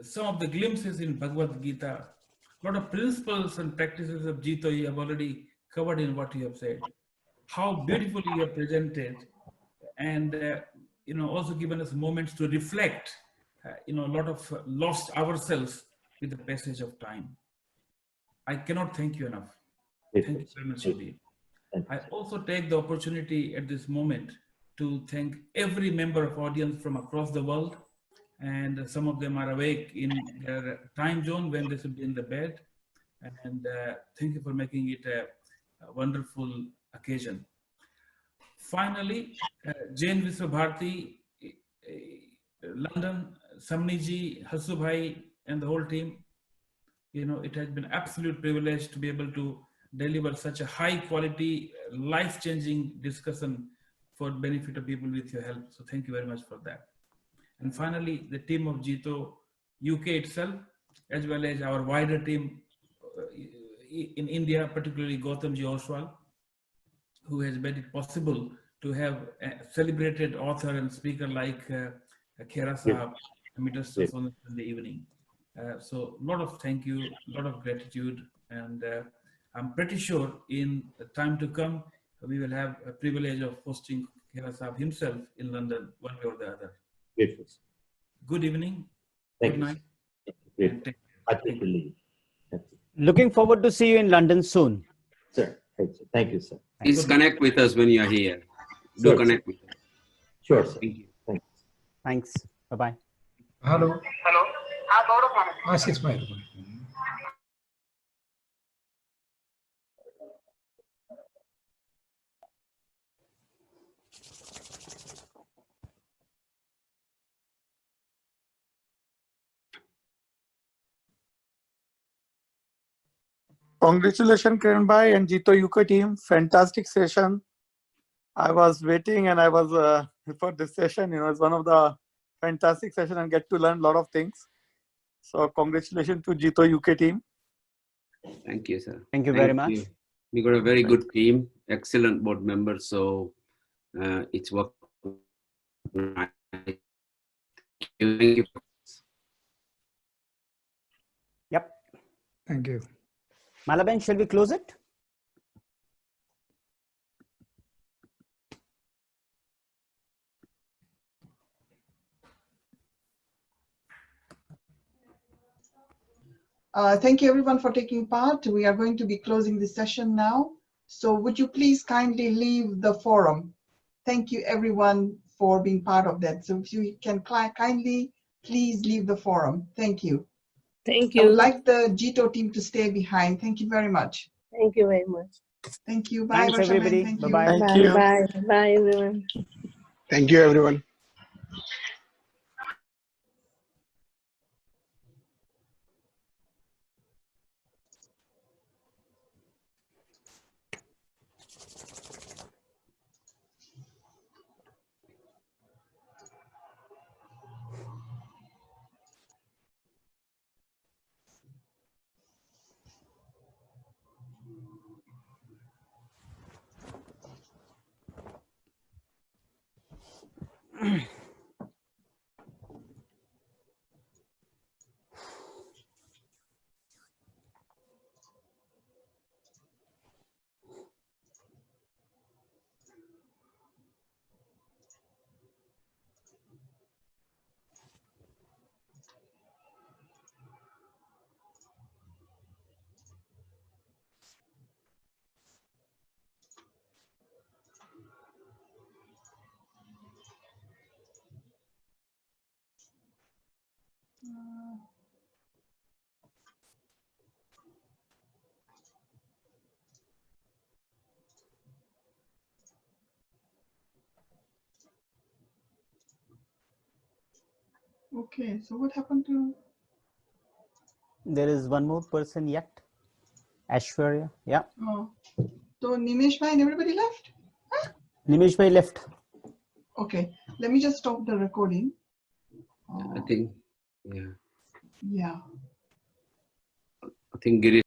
Some of the glimpses in Bhagavad Gita, a lot of principles and practices of JITO you have already covered in what you have said. How beautifully you have presented, and also given us moments to reflect. A lot of lost ourselves with the passage of time. I cannot thank you enough. Thank you very much indeed. I also take the opportunity at this moment to thank every member of audience from across the world, and some of them are awake in their time zone when they should be in the bed. And thank you for making it a wonderful occasion. Finally, Jain Viswabharati, London, Samniji, Hasubhai, and the whole team, it has been absolute privilege to be able to deliver such a high quality, life-changing discussion for benefit of people with your help. So thank you very much for that. And finally, the team of JITO UK itself, as well as our wider team in India, particularly Gautamji Oswal, who has made it possible to have a celebrated author and speaker like Khera Sahab meet us on the Sunday evening. So a lot of thank you, a lot of gratitude, and I'm pretty sure in the time to come, we will have a privilege of hosting Khera Sahab himself in London, one way or the other. Good evening, good night. And take care. Thank you. Looking forward to see you in London soon. Sir, thank you, sir. Please connect with us when you are here. Do connect with us. Sure, sir. Thank you. Thanks. Bye-bye. Hello. Ashish bhai. Congratulations, Kiran Bhai and JITO UK team. Fantastic session. I was waiting and I was for this session. It's one of the fantastic sessions and get to learn a lot of things. So congratulations to JITO UK team. Thank you, sir. Thank you very much. We got a very good team, excellent board members. So it's working. Thank you. Yep. Thank you. Malaben, shall we close it? Thank you everyone for taking part. We are going to be closing the session now. So would you please kindly leave the forum? Thank you everyone for being part of that. So if you can kindly please leave the forum. Thank you. Thank you. I would like the JITO team to stay behind. Thank you very much. Thank you very much. Thank you. Bye, Thanks, everybody. Thank Bye-bye. you. Bye. Bye, everyone. Thank you, everyone. Okay, so what happened to? There is one more person yet. Ashwarya. Yeah. Oh, so Nimesh bhai and everybody left? Nimesh bhai left. Okay, let me just stop the recording. I think, yeah. Yeah. I think Girish